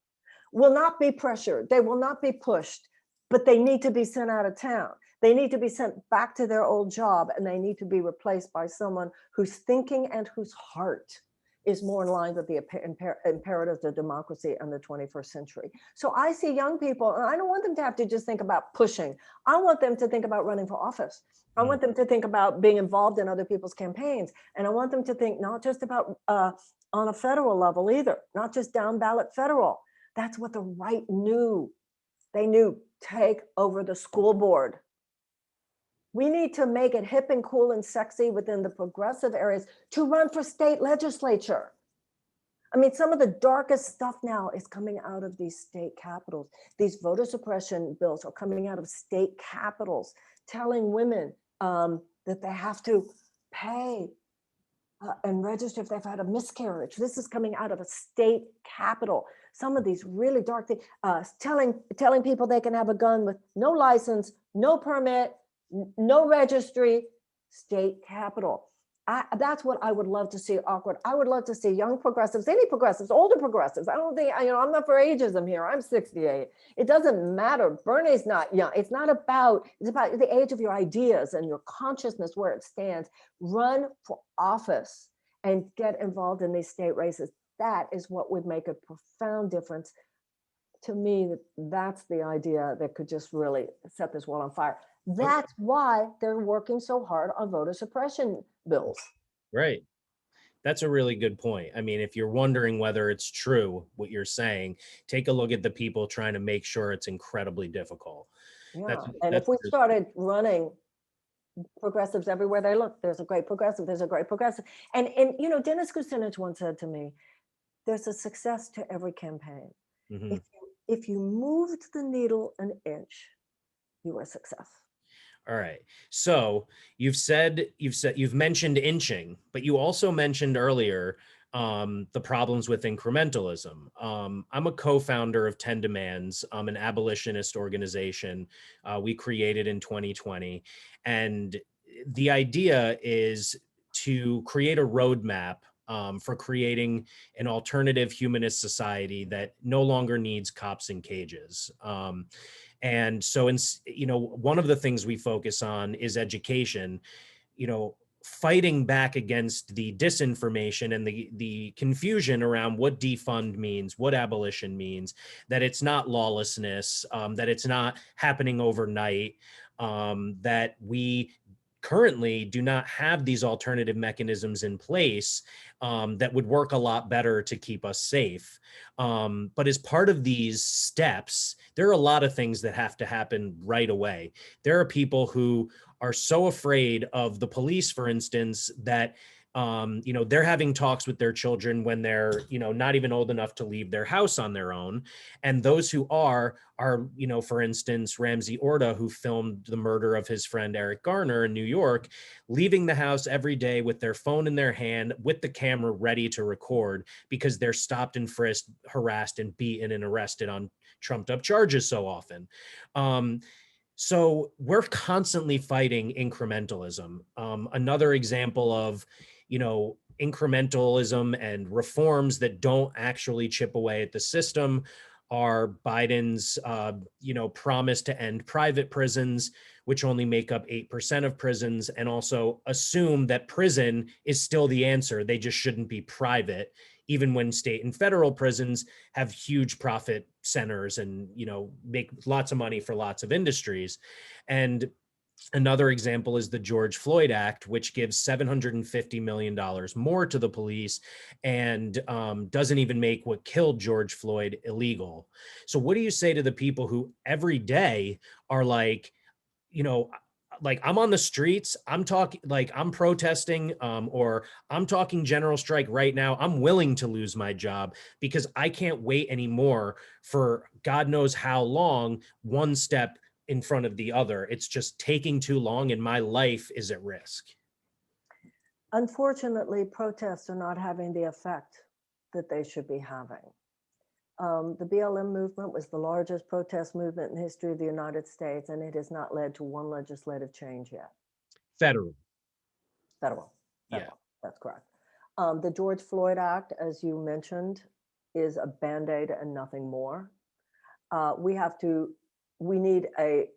S2: will not be pressured. They will not be pushed, but they need to be sent out of town. They need to be sent back to their old job, and they need to be replaced by someone whose thinking and whose heart is more in line with the imperatives of democracy and the 21st century. So I see young people, and I don't want them to have to just think about pushing. I want them to think about running for office. I want them to think about being involved in other people's campaigns. And I want them to think not just about on a federal level either, not just down ballot federal. That's what the right knew. They knew, take over the school board. We need to make it hip and cool and sexy within the progressive areas to run for state legislature. I mean, some of the darkest stuff now is coming out of these state capitals. These voter suppression bills are coming out of state capitals, telling women that they have to pay and register if they've had a miscarriage. This is coming out of a state capital. Some of these really dark things, telling people they can have a gun with no license, no permit, no registry, state capital. That's what I would love to see awkward. I would love to see young progressives, any progressives, older progressives. I don't think, I'm not for ageism here. I'm 68. It doesn't matter. Bernie's not young. It's about the age of your ideas and your consciousness where it stands. Run for office and get involved in these state races. That is what would make a profound difference. To me, that's the idea that could just really set this world on fire. That's why they're working so hard on voter suppression bills.
S1: Right. That's a really good point. I mean, if you're wondering whether it's true, what you're saying, take a look at the people trying to make sure it's incredibly difficult.
S2: Yeah. And if we started running progressives everywhere they look, there's a great progressive, there's a great progressive. And Dennis Kucinich once said to me, there's a success to every campaign. Mm-hmm. If you moved the needle an inch, you were a success.
S1: All right. So you've mentioned inching, but you also mentioned earlier the problems with incrementalism. I'm a co-founder of 10 Demands, an abolitionist organization we created in 2020. And the idea is to create a roadmap for creating an alternative humanist society that no longer needs cops in cages. And so, one of the things we focus on is education, fighting back against the disinformation and the confusion around what defund means, what abolition means, that it's not lawlessness, that it's not happening overnight, that we currently do not have these alternative mechanisms in place that would work a lot better to keep us safe. But as part of these steps, there are a lot of things that have to happen right away. There are people who are so afraid of the police, for instance, that they're having talks with their children when they're, not even old enough to leave their house on their own. And those who are, for instance, Ramsey Orta, who filmed the murder of his friend Eric Garner in New York, leaving the house every day with their phone in their hand, with the camera ready to record because they're stopped and frisked, harassed and beaten and arrested on trumped up charges so often. So we're constantly fighting incrementalism. Another example of, incrementalism and reforms that don't actually chip away at the system are Biden's, promise to end private prisons, which only make up 8% of prisons, and also assume that prison is still the answer. They just shouldn't be private, even when state and federal prisons have huge profit centers and, make lots of money for lots of industries. And Another example is the George Floyd Act, which gives $750 million more to the police and doesn't even make what killed George Floyd illegal. So what do you say to the people who every day are like, you know, like I'm on the streets, I'm talking, like I'm protesting, or I'm talking general strike right now. I'm willing to lose my job because I can't wait anymore for God knows how long, one step in front of the other. It's just taking too long and my life is at risk.
S2: Unfortunately, protests are not having the effect that they should be having. The BLM movement was the largest protest movement in the history of the United States, and it has not led to one legislative change yet.
S1: Federal.
S2: Federal.
S1: Yeah.
S2: That's correct. The George Floyd Act, as you mentioned, is a Band-Aid and nothing more. We need a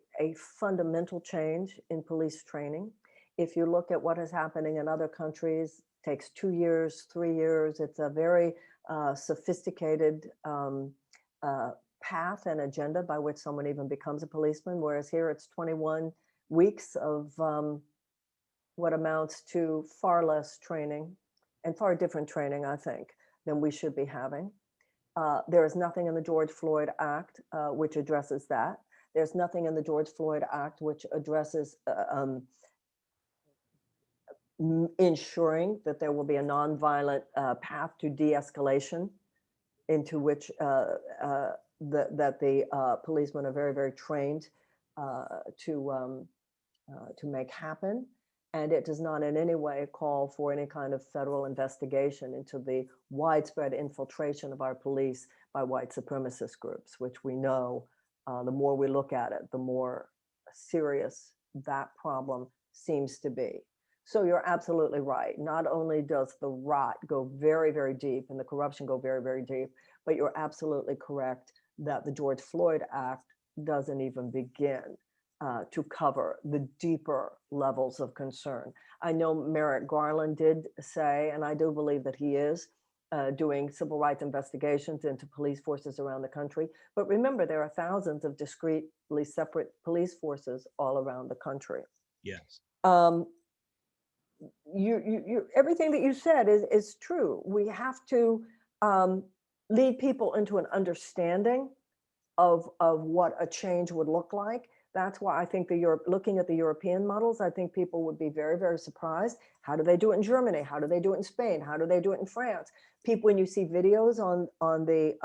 S2: fundamental change in police training. If you look at what is happening in other countries, it takes 2 years, 3 years. It's a very sophisticated path and agenda by which someone even becomes a policeman, whereas here it's 21 weeks of what amounts to far less training and far different training, I think, than we should be having. There is nothing in the George Floyd Act which addresses that. There's nothing in the George Floyd Act which addresses ensuring that there will be a nonviolent path to de-escalation, into which that the policemen are very, very trained to make happen. And it does not in any way call for any kind of federal investigation into the widespread infiltration of our police by white supremacist groups, which we know the more we look at it, the more serious that problem seems to be. So you're absolutely right. Not only does the rot go very, very deep and the corruption go very, very deep, but you're absolutely correct that the George Floyd Act doesn't even begin to cover the deeper levels of concern. I know Merrick Garland did say, and I do believe that he is, doing civil rights investigations into police forces around the country. But remember, there are thousands of discretely separate police forces all around the country.
S1: Yes.
S2: Everything that you said is true. We have to lead people into an understanding of what a change would look like. That's why I think looking at the European models, I think people would be very, very surprised. How do they do it in Germany? How do they do it in Spain? How do they do it in France? People, when you see videos on the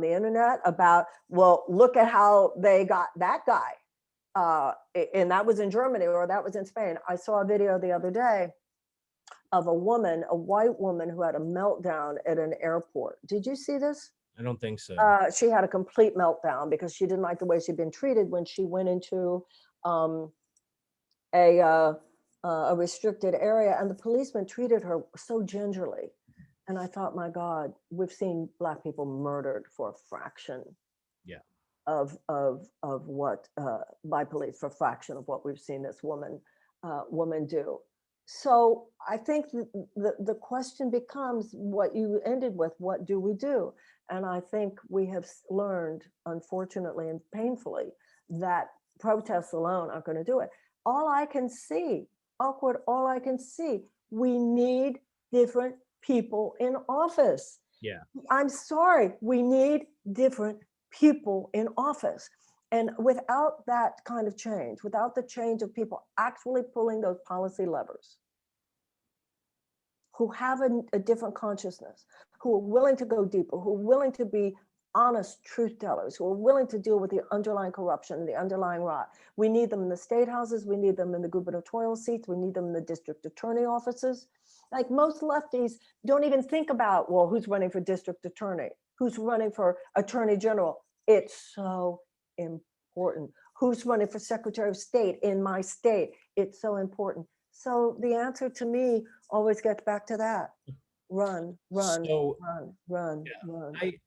S2: internet about, well, look at how they got that guy, and that was in Germany or that was in Spain. I saw a video the other day of a white woman who had a meltdown at an airport. Did you see this?
S1: I don't think so.
S2: She had a complete meltdown because she didn't like the way she'd been treated when she went into a restricted area, and the policeman treated her so gingerly. And I thought, my God, we've seen Black people murdered for a fraction of what by police, for a fraction of what we've seen this woman do. So I think the question becomes what you ended with: what do we do? And I think we have learned, unfortunately and painfully, that protests alone aren't going to do it. All I can see, all I can see, we need different people in office.
S1: Yeah.
S2: I'm sorry, we need different people in office. And without that kind of change, without the change of people actually pulling those policy levers, who have a different consciousness, who are willing to go deeper, who are willing to be honest truth tellers, who are willing to deal with the underlying corruption, the underlying rot. We need them in the state houses, we need them in the gubernatorial seats, we need them in the district attorney offices. Like, most lefties don't even think about, well, who's running for district attorney? Who's running for attorney general? It's so important. Who's running for secretary of state in my state? It's so important. So the answer to me always gets back to that. Run.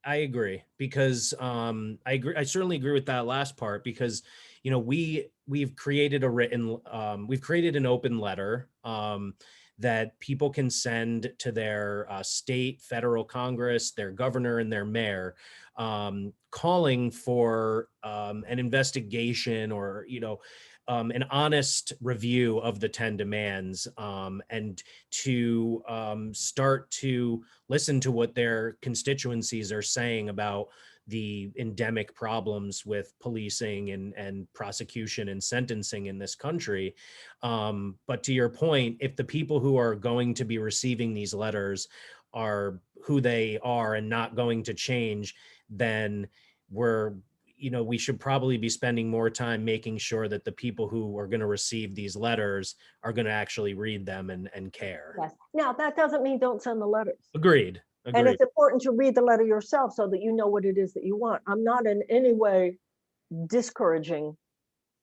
S1: I agree, because I certainly agree with that last part, because we've created an open letter that people can send to their state, federal Congress, their governor, and their mayor, calling for an investigation or, an honest review of the 10 demands, and to start to listen to what their constituencies are saying about the endemic problems with policing and prosecution and sentencing in this country. But to your point, if the people who are going to be receiving these letters are who they are and not going to change, then we should probably be spending more time making sure that the people who are going to receive these letters are going to actually read them and care.
S2: Yes. Now, that doesn't mean don't send the letters.
S1: Agreed.
S2: And it's important to read the letter yourself so that you know what it is that you want. I'm not in any way discouraging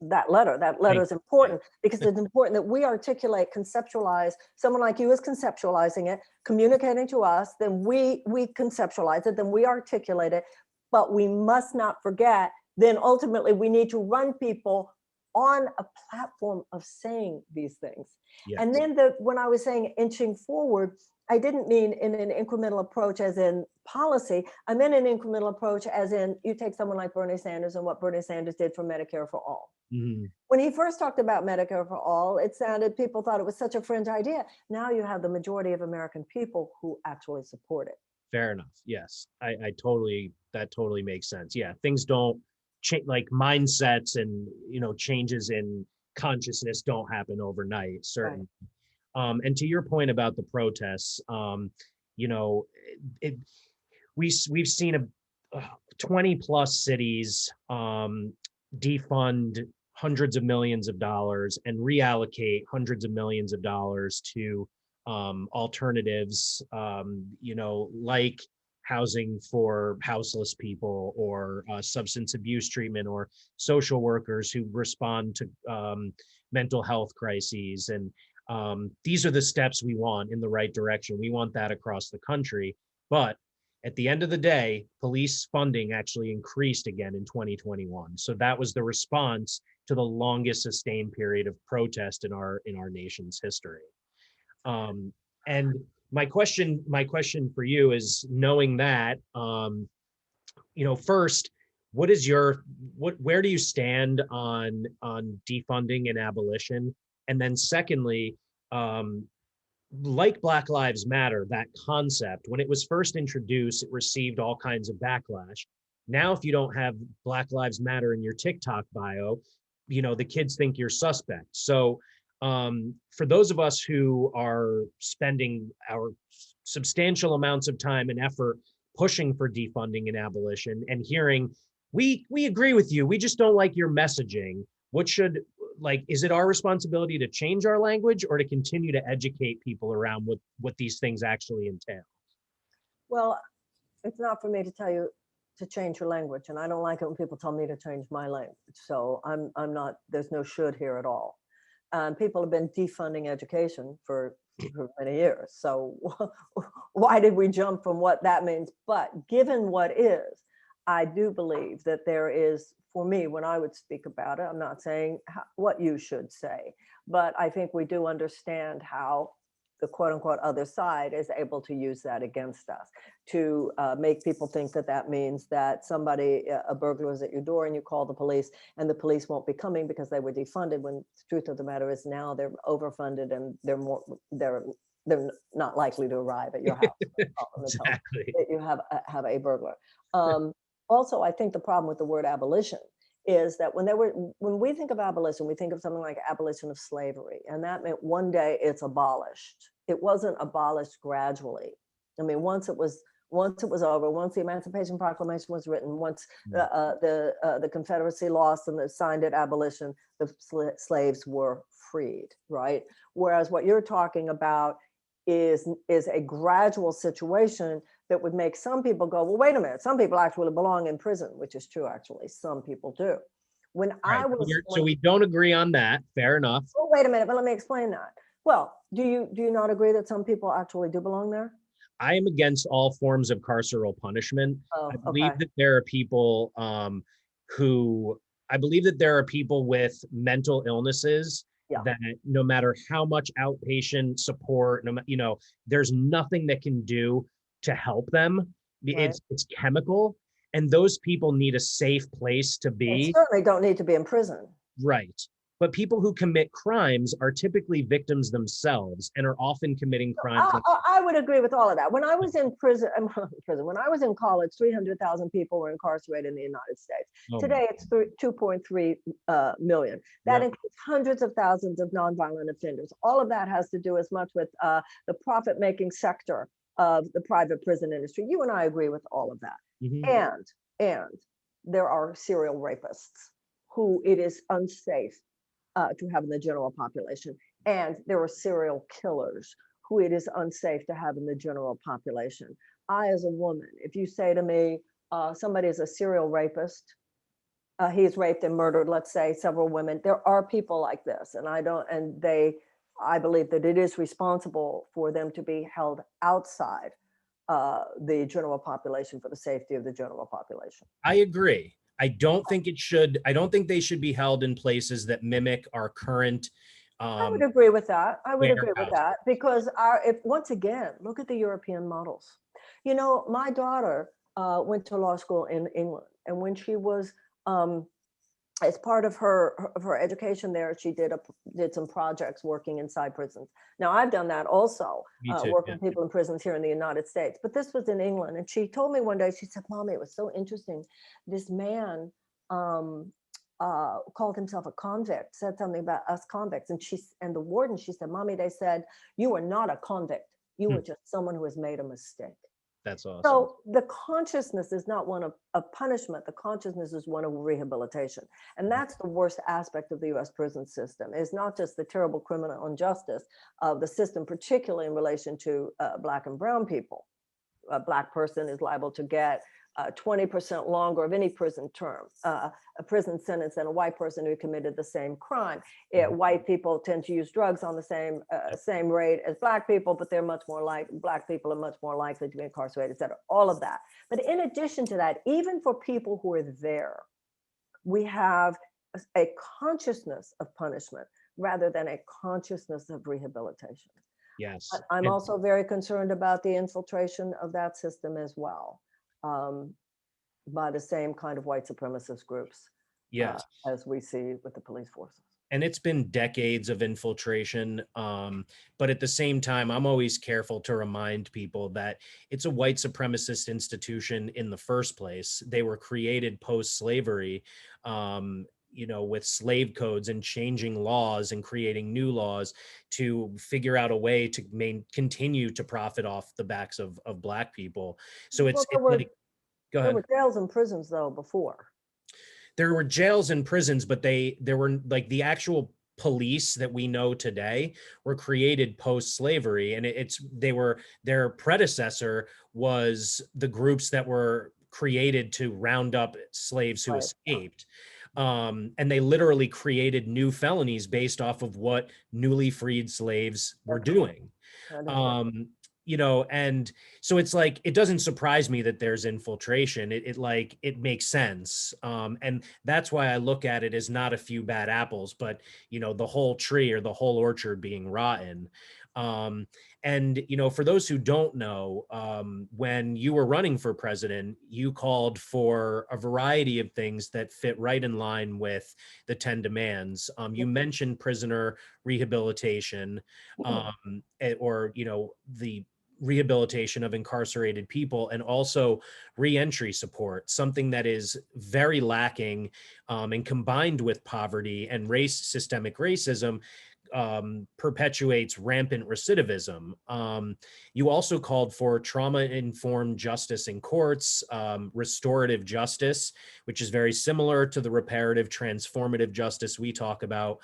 S2: that letter. That letter is important because it's important that we articulate, conceptualize. Someone like you is conceptualizing it, communicating to us, then we conceptualize it, then we articulate it. But we must not forget, then ultimately we need to run people on a platform of saying these things. Yes. And then when I was saying inching forward, I didn't mean in an incremental approach as in policy. I meant an incremental approach as in you take someone like Bernie Sanders and what Bernie Sanders did for Medicare for all. Mm-hmm. When he first talked about Medicare for all, people thought it was such a fringe idea. Now you have the majority of American people who actually support it.
S1: Fair enough. Yes, that totally makes sense. Yeah, things don't change, like mindsets and, changes in consciousness don't happen overnight, certainly. Right. And to your point about the protests, we've seen 20 plus cities defund hundreds of millions of dollars and reallocate hundreds of millions of dollars to alternatives, like housing for houseless people or substance abuse treatment or social workers who respond to mental health crises. And these are the steps we want in the right direction. We want that across the country. But at the end of the day, police funding actually increased again in 2021. So that was the response to the longest sustained period of protest in our nation's history. And my question for you is, knowing that, first, where do you stand on defunding and abolition? And then secondly, like Black Lives Matter, that concept, when it was first introduced, it received all kinds of backlash. Now, if you don't have Black Lives Matter in your TikTok bio, the kids think you're suspect. So for those of us who are spending our substantial amounts of time and effort pushing for defunding and abolition and hearing, we agree with you, we just don't like your messaging, is it our responsibility to change our language or to continue to educate people around what these things actually entail?
S2: Well, it's not for me to tell you to change your language, and I don't like it when people tell me to change my language. So I'm not, there's no should here at all. People have been defunding education for many years. So why did we jump from what that means? But given what is, I do believe that there is, for me, when I would speak about it, I'm not saying what you should say, but I think we do understand how the quote unquote other side is able to use that against us to make people think that that means that somebody, a burglar is at your door and you call the police and the police won't be coming because they were defunded, when the truth of the matter is now they're overfunded and they're not likely to arrive at your house.
S1: Exactly.
S2: That you have a burglar. Also, I think the problem with the word abolition is that when we think of abolition, we think of something like abolition of slavery, and that meant one day it's abolished. It wasn't abolished gradually. I mean, once it was over, once the Emancipation Proclamation was written, once the Confederacy lost and they signed it abolition, the slaves were freed, right? Whereas what you're talking about is a gradual situation that would make some people go, well, wait a minute, some people actually belong in prison, which is true, actually. Some people do.
S1: So we don't agree on that. Fair enough.
S2: Oh, wait a minute, but let me explain that. Well, do you not agree that some people actually do belong there?
S1: I am against all forms of carceral punishment. I believe that there are people with mental illnesses
S2: Yeah.
S1: that no matter how much outpatient support, there's nothing that can do to help them.
S2: Right.
S1: It's chemical, and those people need a safe place to
S2: They
S1: be.
S2: certainly don't need to be in prison.
S1: Right. But people who commit crimes are typically victims themselves and are often committing crimes.
S2: I would agree with all of that. When I was in prison, when I was in college, 300,000 people were incarcerated in the United States.
S1: Oh my.
S2: Today, it's 2.3 million. That
S1: Yeah.
S2: includes hundreds of thousands of nonviolent offenders. All of that has to do as much with the profit-making sector of the private prison industry. You and I agree with all of that.
S1: Mhm.
S2: And there are serial rapists who it is unsafe to have in the general population. And there are serial killers who it is unsafe to have in the general population. I, as a woman, if you say to me, somebody is a serial rapist, he's raped and murdered, let's say, several women, there are people like this. And I believe that it is responsible for them to be held outside the general population for the safety of the general population.
S1: I agree. I don't think they should be held in places that mimic our current
S2: I would agree with that. I would agree with
S1: warehouse.
S2: that because if once again, look at the European models. You know, my daughter went to law school in England, and when she was as part of her education there, she did some projects working inside prisons. Now I've done that also,
S1: Me too.
S2: working
S1: Yeah.
S2: with people in prisons here in the United States. But this was in England, and she told me one day, she said, "Mommy, it was so interesting. This man um, called himself a convict, said something about us convicts, and the warden, she said, 'Mommy, they said you are not a convict. You
S1: Hmm.
S2: were just someone who has made a mistake.'"
S1: That's awesome.
S2: So the consciousness is not one of punishment. The consciousness is one of rehabilitation. And that's the worst aspect of the US prison system, is not just the terrible criminal injustice of the system, particularly in relation to Black and brown people. A Black person is liable to get 20% longer of any prison term, a prison sentence, than a white person who committed the same crime. White people tend to use drugs on the same rate as Black people, but Black people are much more likely to be incarcerated, et cetera, all of that. But in addition to that, even for people who are there, we have a consciousness of punishment rather than a consciousness of rehabilitation.
S1: Yes.
S2: I'm
S1: And
S2: also very concerned about the infiltration of that system as well, by the same kind of white supremacist groups
S1: yes.
S2: as we see with the police forces.
S1: And it's been decades of infiltration. But at the same time, I'm always careful to remind people that it's a white supremacist institution in the first place. They were created post-slavery, with slave codes and changing laws and creating new laws to figure out a way to continue to profit off the backs of Black people. So
S2: Well,
S1: it's like, go
S2: there
S1: ahead.
S2: were jails and prisons though before.
S1: There were jails and prisons, but there were like the actual police that we know today were created post-slavery, and their predecessor was the groups that were created to round up slaves who
S2: Right.
S1: escaped. And they literally created new felonies based off of what newly freed slaves were doing.
S2: That is right.
S1: And so it's like, it doesn't surprise me that there's infiltration. It makes sense. And that's why I look at it as not a few bad apples, but the whole tree or the whole orchard being rotten. And for those who don't know, when you were running for president, you called for a variety of things that fit right in line with the 10 demands. You mentioned prisoner rehabilitation, or the rehabilitation of incarcerated people, and also reentry support, something that is very lacking, and combined with poverty and systemic racism, perpetuates rampant recidivism. You also called for trauma-informed justice in courts, restorative justice, which is very similar to the reparative transformative justice we talk about,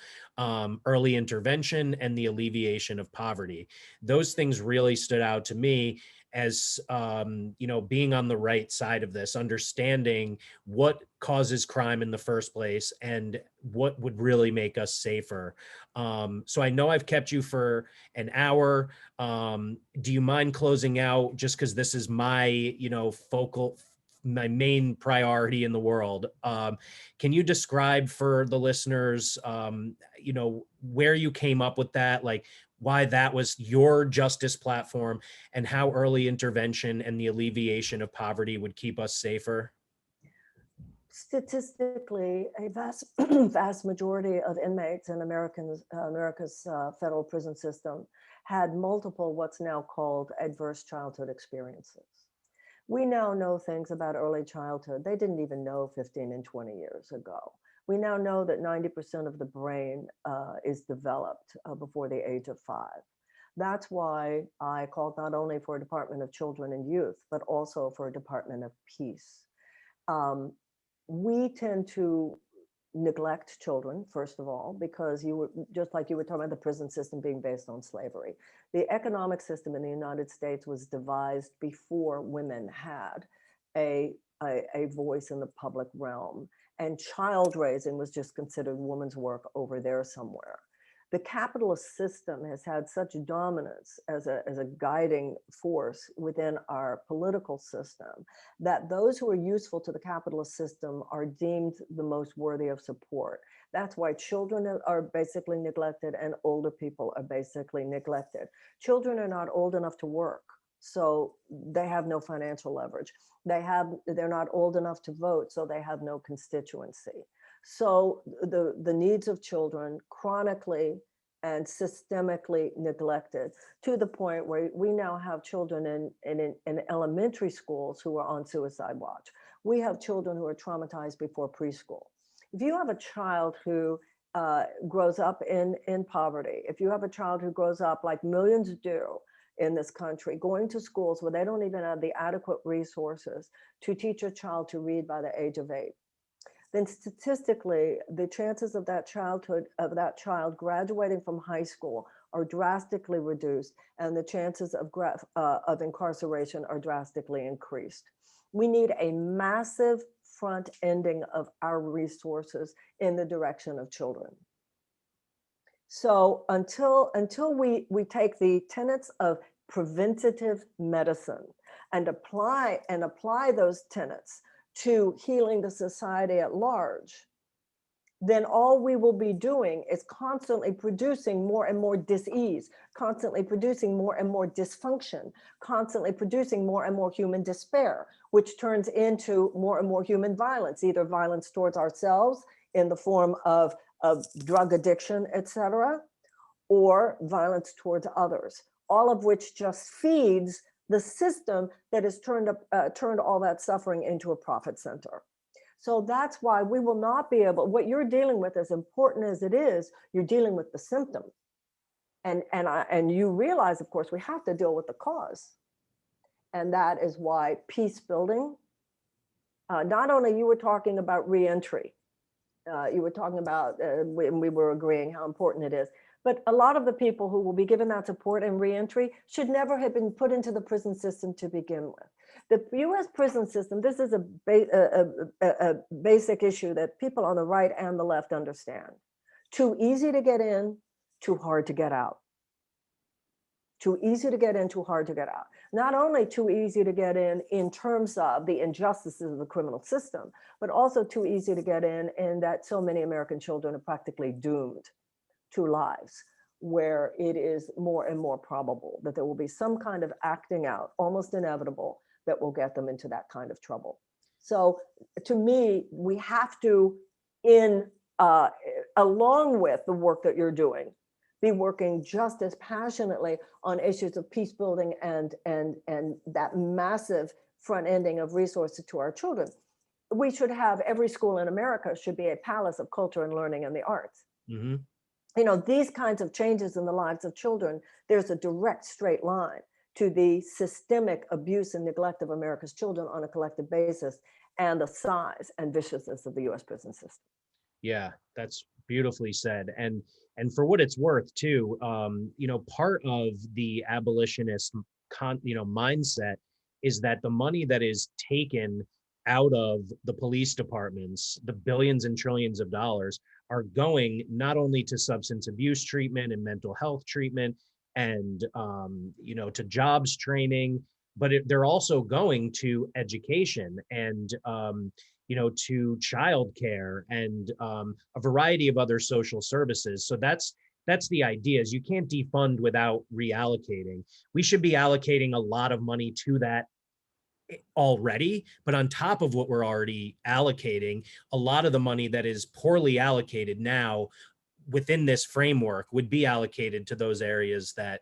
S1: early intervention, and the alleviation of poverty. Those things really stood out to me as being on the right side of this, understanding what causes crime in the first place and what would really make us safer. So I know I've kept you for an hour. Do you mind closing out, just because this is my my main priority in the world. Can you describe for the listeners, you know, where you came up with that, like why that was your justice platform, and how early intervention and the alleviation of poverty would keep us safer?
S2: Statistically, a vast, vast majority of inmates in America's federal prison system had multiple what's now called adverse childhood experiences. We now know things about early childhood they didn't even know 15 and 20 years ago. We now know that 90% of the brain is developed before the age of 5. That's why I called not only for a Department of Children and Youth, but also for a Department of Peace. We tend to neglect children, first of all, because you were just like you were talking about the prison system being based on slavery. The economic system in the United States was devised before women had a voice in the public realm, and child raising was just considered woman's work over there somewhere. The capitalist system has had such dominance as a guiding force within our political system that those who are useful to the capitalist system are deemed the most worthy of support. That's why children are basically neglected and older people are basically neglected. Children are not old enough to work, so they have no financial leverage. They're not old enough to vote, so they have no constituency. So the needs of children chronically and systemically neglected to the point where we now have children in elementary schools who are on suicide watch. We have children who are traumatized before preschool. If you have a child who grows up in poverty, if you have a child who grows up like millions do in this country, going to schools where they don't even have the adequate resources to teach a child to read by the age of 8, then statistically, the chances of that child graduating from high school are drastically reduced, and the chances of incarceration are drastically increased. We need a massive front ending of our resources in the direction of children. So until we take the tenets of preventative medicine and apply those tenets to healing the society at large, then all we will be doing is constantly producing more and more dis-ease, constantly producing more and more dysfunction, constantly producing more and more human despair, which turns into more and more human violence, either violence towards ourselves in the form of drug addiction, etc., or violence towards others, all of which just feeds the system that has turned all that suffering into a profit center. So that's why we will not be able, what you're dealing with, as important as it is, you're dealing with the symptom. And you realize, of course, we have to deal with the cause. And that is why peace building, not only you were talking about reentry, you were talking about, we were agreeing how important it is, but a lot of the people who will be given that support and reentry should never have been put into the prison system to begin with. The US prison system, this is a basic issue that people on the right and the left understand. Too easy to get in, too hard to get out. Too easy to get in, too hard to get out. Not only too easy to get in terms of the injustices of the criminal system, but also too easy to get in that so many American children are practically doomed to lives where it is more and more probable that there will be some kind of acting out, almost inevitable, that will get them into that kind of trouble. So to me, we have to, along with the work that you're doing, be working just as passionately on issues of peace building and that massive front ending of resources to our children. We should have, every school in America should be a palace of culture and learning and the arts. Mm-hmm. You know, these kinds of changes in the lives of children, there's a direct straight line to the systemic abuse and neglect of America's children on a collective basis and the size and viciousness of the US prison system.
S1: Yeah, that's beautifully said. And for what it's worth too, you know, part of the abolitionist mindset is that the money that is taken out of the police departments, the billions and trillions of dollars, are going not only to substance abuse treatment and mental health treatment and, you know, to jobs training, but they're also going to education and to childcare and a variety of other social services. So that's the idea, is you can't defund without reallocating. We should be allocating a lot of money to that already, but on top of what we're already allocating, a lot of the money that is poorly allocated now within this framework would be allocated to those areas that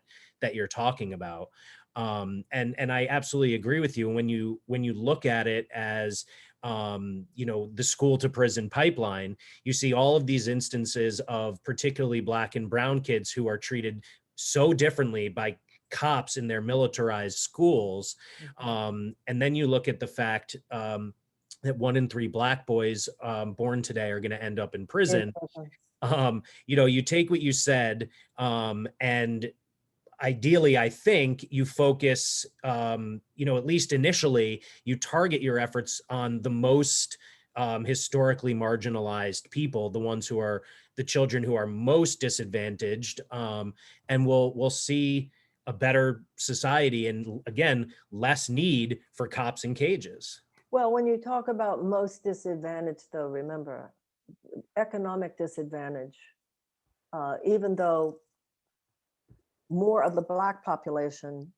S1: you're talking about. And I absolutely agree with you. When you look at it as the school to prison pipeline, you see all of these instances of particularly Black and brown kids who are treated so differently by cops in their militarized schools. And then you look at the fact that 1 in 3 Black boys born today are going to end up in prison. You take what you said, and ideally, I think you focus, at least initially, you target your efforts on the most historically marginalized people, the ones who are the children who are most disadvantaged, and we'll see a better society and, again, less need for cops in cages.
S2: Well, when you talk about most disadvantaged, though, remember, economic disadvantage, even though more of the Black population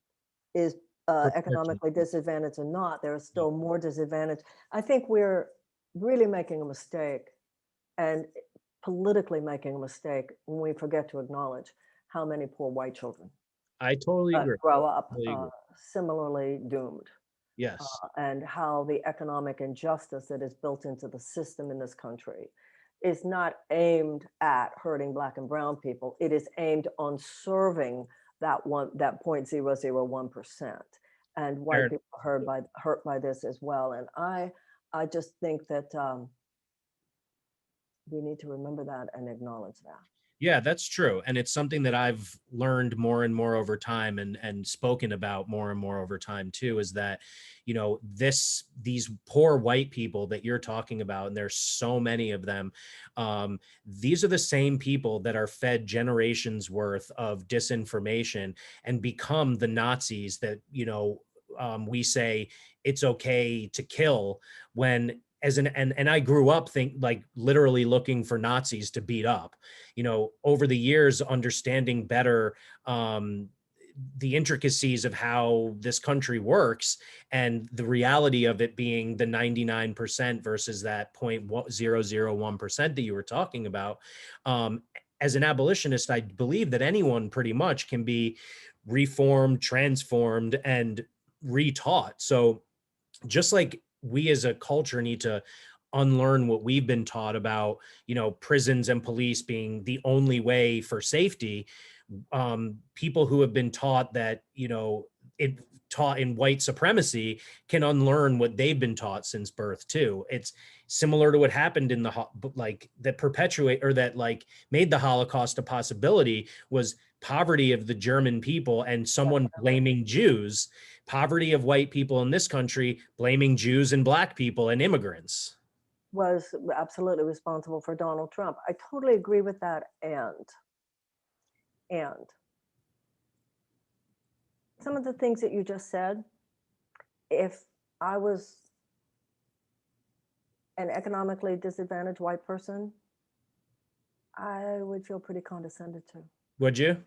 S2: is economically disadvantaged or not, there are still more disadvantaged. I think we're really making a mistake, and politically making a mistake, when we forget to acknowledge how many poor white children
S1: I totally agree.
S2: grow up
S1: Totally agree.
S2: similarly doomed.
S1: Yes.
S2: And how the economic injustice that is built into the system in this country is not aimed at hurting Black and brown people. It is aimed on serving that 0.001%. And white people are hurt by this as well. And I just think that we need to remember that and acknowledge that.
S1: Yeah, that's true. And it's something that I've learned more and more over time, and spoken about more and more over time too, is that, these poor white people that you're talking about, and there's so many of them, these are the same people that are fed generations worth of disinformation and become the Nazis that, we say it's okay to kill, when and I grew up literally looking for Nazis to beat up, over the years, understanding better the intricacies of how this country works, and the reality of it being the 99% versus that 0.001% that you were talking about. As an abolitionist, I believe that anyone pretty much can be reformed, transformed, and retaught. So just like we as a culture need to unlearn what we've been taught about, prisons and police being the only way for safety, people who have been taught that, taught in white supremacy can unlearn what they've been taught since birth too. It's similar to what happened in that made the Holocaust a possibility, was poverty of the German people and someone blaming Jews, poverty of white people in this country blaming Jews and Black people and immigrants.
S2: Was absolutely responsible for Donald Trump. I totally agree with that. And some of the things that you just said, if I was an economically disadvantaged white person, I would feel pretty condescended to.
S1: Would you?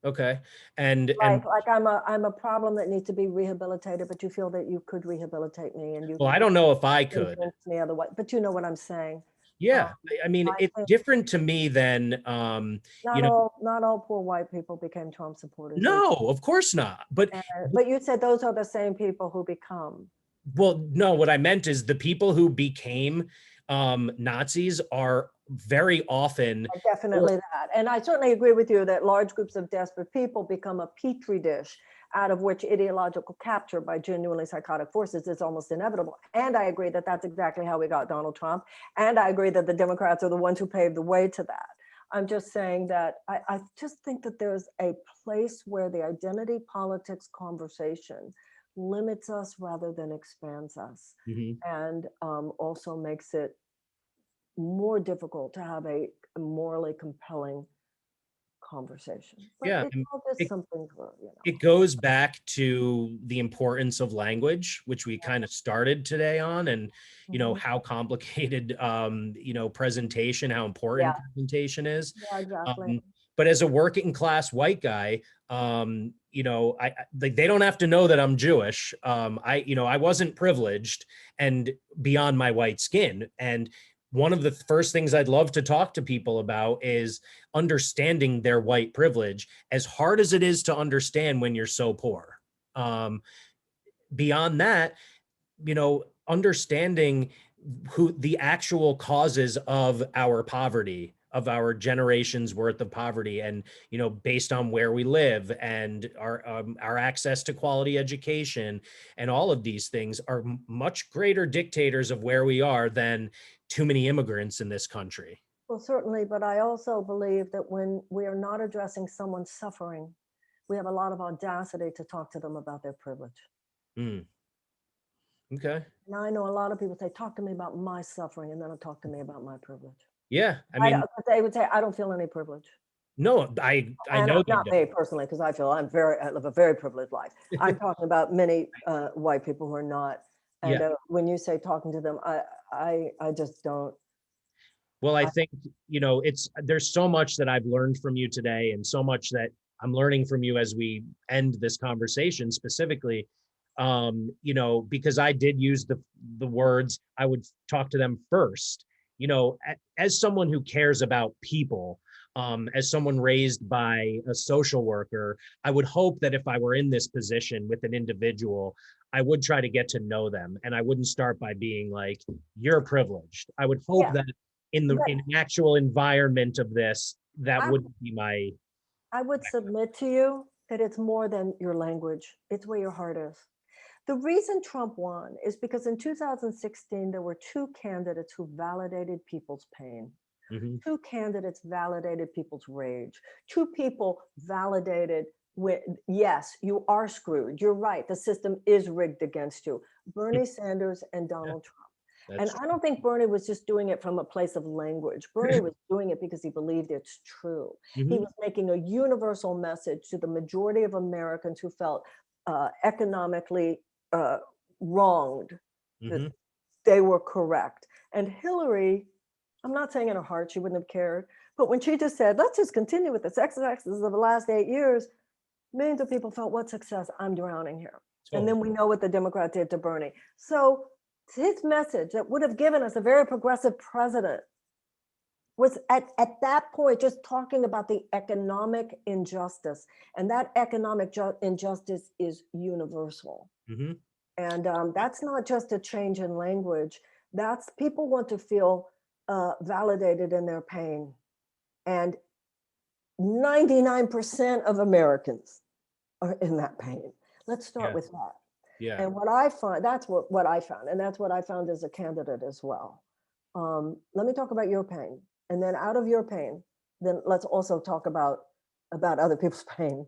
S1: Okay. And
S2: I'm a problem that needs to be rehabilitated, but you feel that you could rehabilitate me, and you.
S1: Well, I don't know if I could.
S2: Me otherwise, but you know what I'm saying.
S1: Yeah, I mean, it's different to me than
S2: not all poor white people became Trump supporters.
S1: No, of course not. But
S2: you said those are the same people who become.
S1: Well, no, what I meant is the people who became Nazis are very often
S2: definitely that. And I certainly agree with you that large groups of desperate people become a petri dish out of which ideological capture by genuinely psychotic forces is almost inevitable. And I agree that that's exactly how we got Donald Trump. And I agree that the Democrats are the ones who paved the way to that. I'm just saying that I just think that there's a place where the identity politics conversation limits us rather than expands us, and also makes it more difficult to have a morally compelling conversation. But
S1: Yeah,
S2: it's
S1: and
S2: all just something for,
S1: it goes back to the importance of language, which we kind of started today on, and
S2: Mhm.
S1: how complicated presentation, how important
S2: Yeah,
S1: presentation is.
S2: yeah, exactly.
S1: But as a working class white guy, like they don't have to know that I'm Jewish. I wasn't privileged and beyond my white skin. And one of the first things I'd love to talk to people about is understanding their white privilege, as hard as it is to understand when you're so poor. Beyond that, understanding who the actual causes of our poverty, of our generations worth of poverty, and based on where we live and our access to quality education, and all of these things are much greater dictators of where we are than too many immigrants in this country.
S2: Well, certainly, but I also believe that when we are not addressing someone's suffering, we have a lot of audacity to talk to them about their privilege.
S1: Mm. Okay.
S2: And I know a lot of people say, talk to me about my suffering, and then talk to me about my privilege.
S1: Yeah, I mean,
S2: They would say, I don't feel any privilege.
S1: no, I
S2: And
S1: know they
S2: not me personally, because I feel I live a very privileged life. I'm talking about many white people who are not. And
S1: Yeah.
S2: when you say talking to them, I just don't.
S1: Well, I think, there's so much that I've learned from you today, and so much that I'm learning from you as we end this conversation specifically, because I did use the words, I would talk to them first, as someone who cares about people, as someone raised by a social worker, I would hope that if I were in this position with an individual, I would try to get to know them, and I wouldn't start by being like, you're privileged. I would hope
S2: Yeah.
S1: that in
S2: But
S1: an actual environment of this, that
S2: I,
S1: wouldn't be my.
S2: I would submit to you that it's more than your language. It's where your heart is. The reason Trump won is because in 2016, there were two candidates who validated people's pain.
S1: Mhm.
S2: Two candidates validated people's rage. Two people validated with, yes, you are screwed. You're right. The system is rigged against you. Bernie Sanders and
S1: Yeah,
S2: Donald Trump. And
S1: that's
S2: I don't think Bernie was just doing it from a place of language. Bernie was doing it because he believed it's true. He
S1: Mhm.
S2: was making a universal message to the majority of Americans who felt economically uh, wronged, that
S1: Mhm.
S2: they were correct. And Hillary, I'm not saying in her heart she wouldn't have cared, but when she just said, let's just continue with the successes of the last 8 years, millions of people felt, what success? I'm drowning here. And then we know what the Democrat did to Bernie. So his message that would have given us a very progressive president was at that point just talking about the economic injustice. And that economic injustice is universal.
S1: Mhm.
S2: And that's not just a change in language. That's people want to feel validated in their pain. And 99% of Americans are in that pain. Let's start
S1: Yeah.
S2: with that.
S1: Yeah.
S2: And what I find, that's what I found. And that's what I found as a candidate as well. Let me talk about your pain. And then out of your pain, then let's also talk about other people's pain.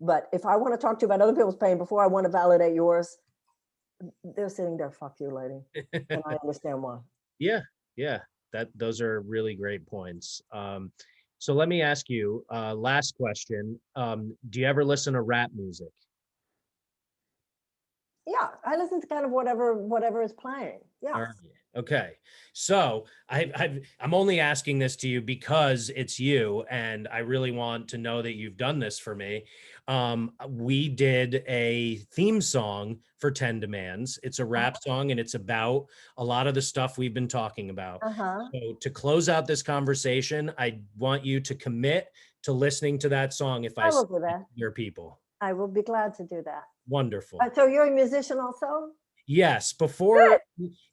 S2: But if I want to talk to you about other people's pain before I want to validate yours, they're sitting there, fuck you, lady. And I understand why.
S1: Yeah. Yeah. Those are really great points. So let me ask you, last question. Do you ever listen to rap music?
S2: Yeah, I listen to kind of whatever is playing. Yeah.
S1: All right. Okay. So I'm only asking this to you because it's you, and I really want to know that you've done this for me. We did a theme song for 10 Demands. It's a rap song, and it's about a lot of the stuff we've been talking about.
S2: Uh-huh.
S1: So to close out this conversation, I want you to commit to listening to that song if I
S2: I will
S1: sing
S2: do
S1: it
S2: that.
S1: to your people.
S2: I will be glad to do that.
S1: Wonderful.
S2: So you're a musician also?
S1: Yes, before,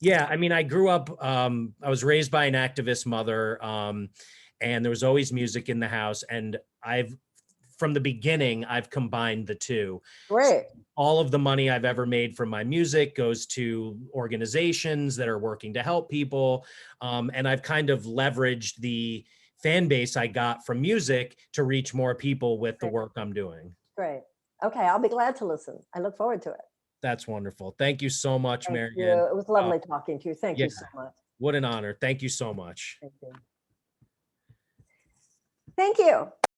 S1: yeah, I mean, I grew up, I was raised by an activist mother, and there was always music in the house. And from the beginning, I've combined the two.
S2: Great.
S1: All of the money I've ever made from my music goes to organizations that are working to help people. And I've kind of leveraged the fan base I got from music to reach more people with the work I'm doing.
S2: Great. Okay, I'll be glad to listen. I look forward to it.
S1: That's wonderful. Thank you so much,
S2: Thank you.
S1: Marianne.
S2: It was lovely talking to you. Thank
S1: Yeah,
S2: you so much.
S1: what an honor. Thank you so much.
S2: Thank you. Thank you.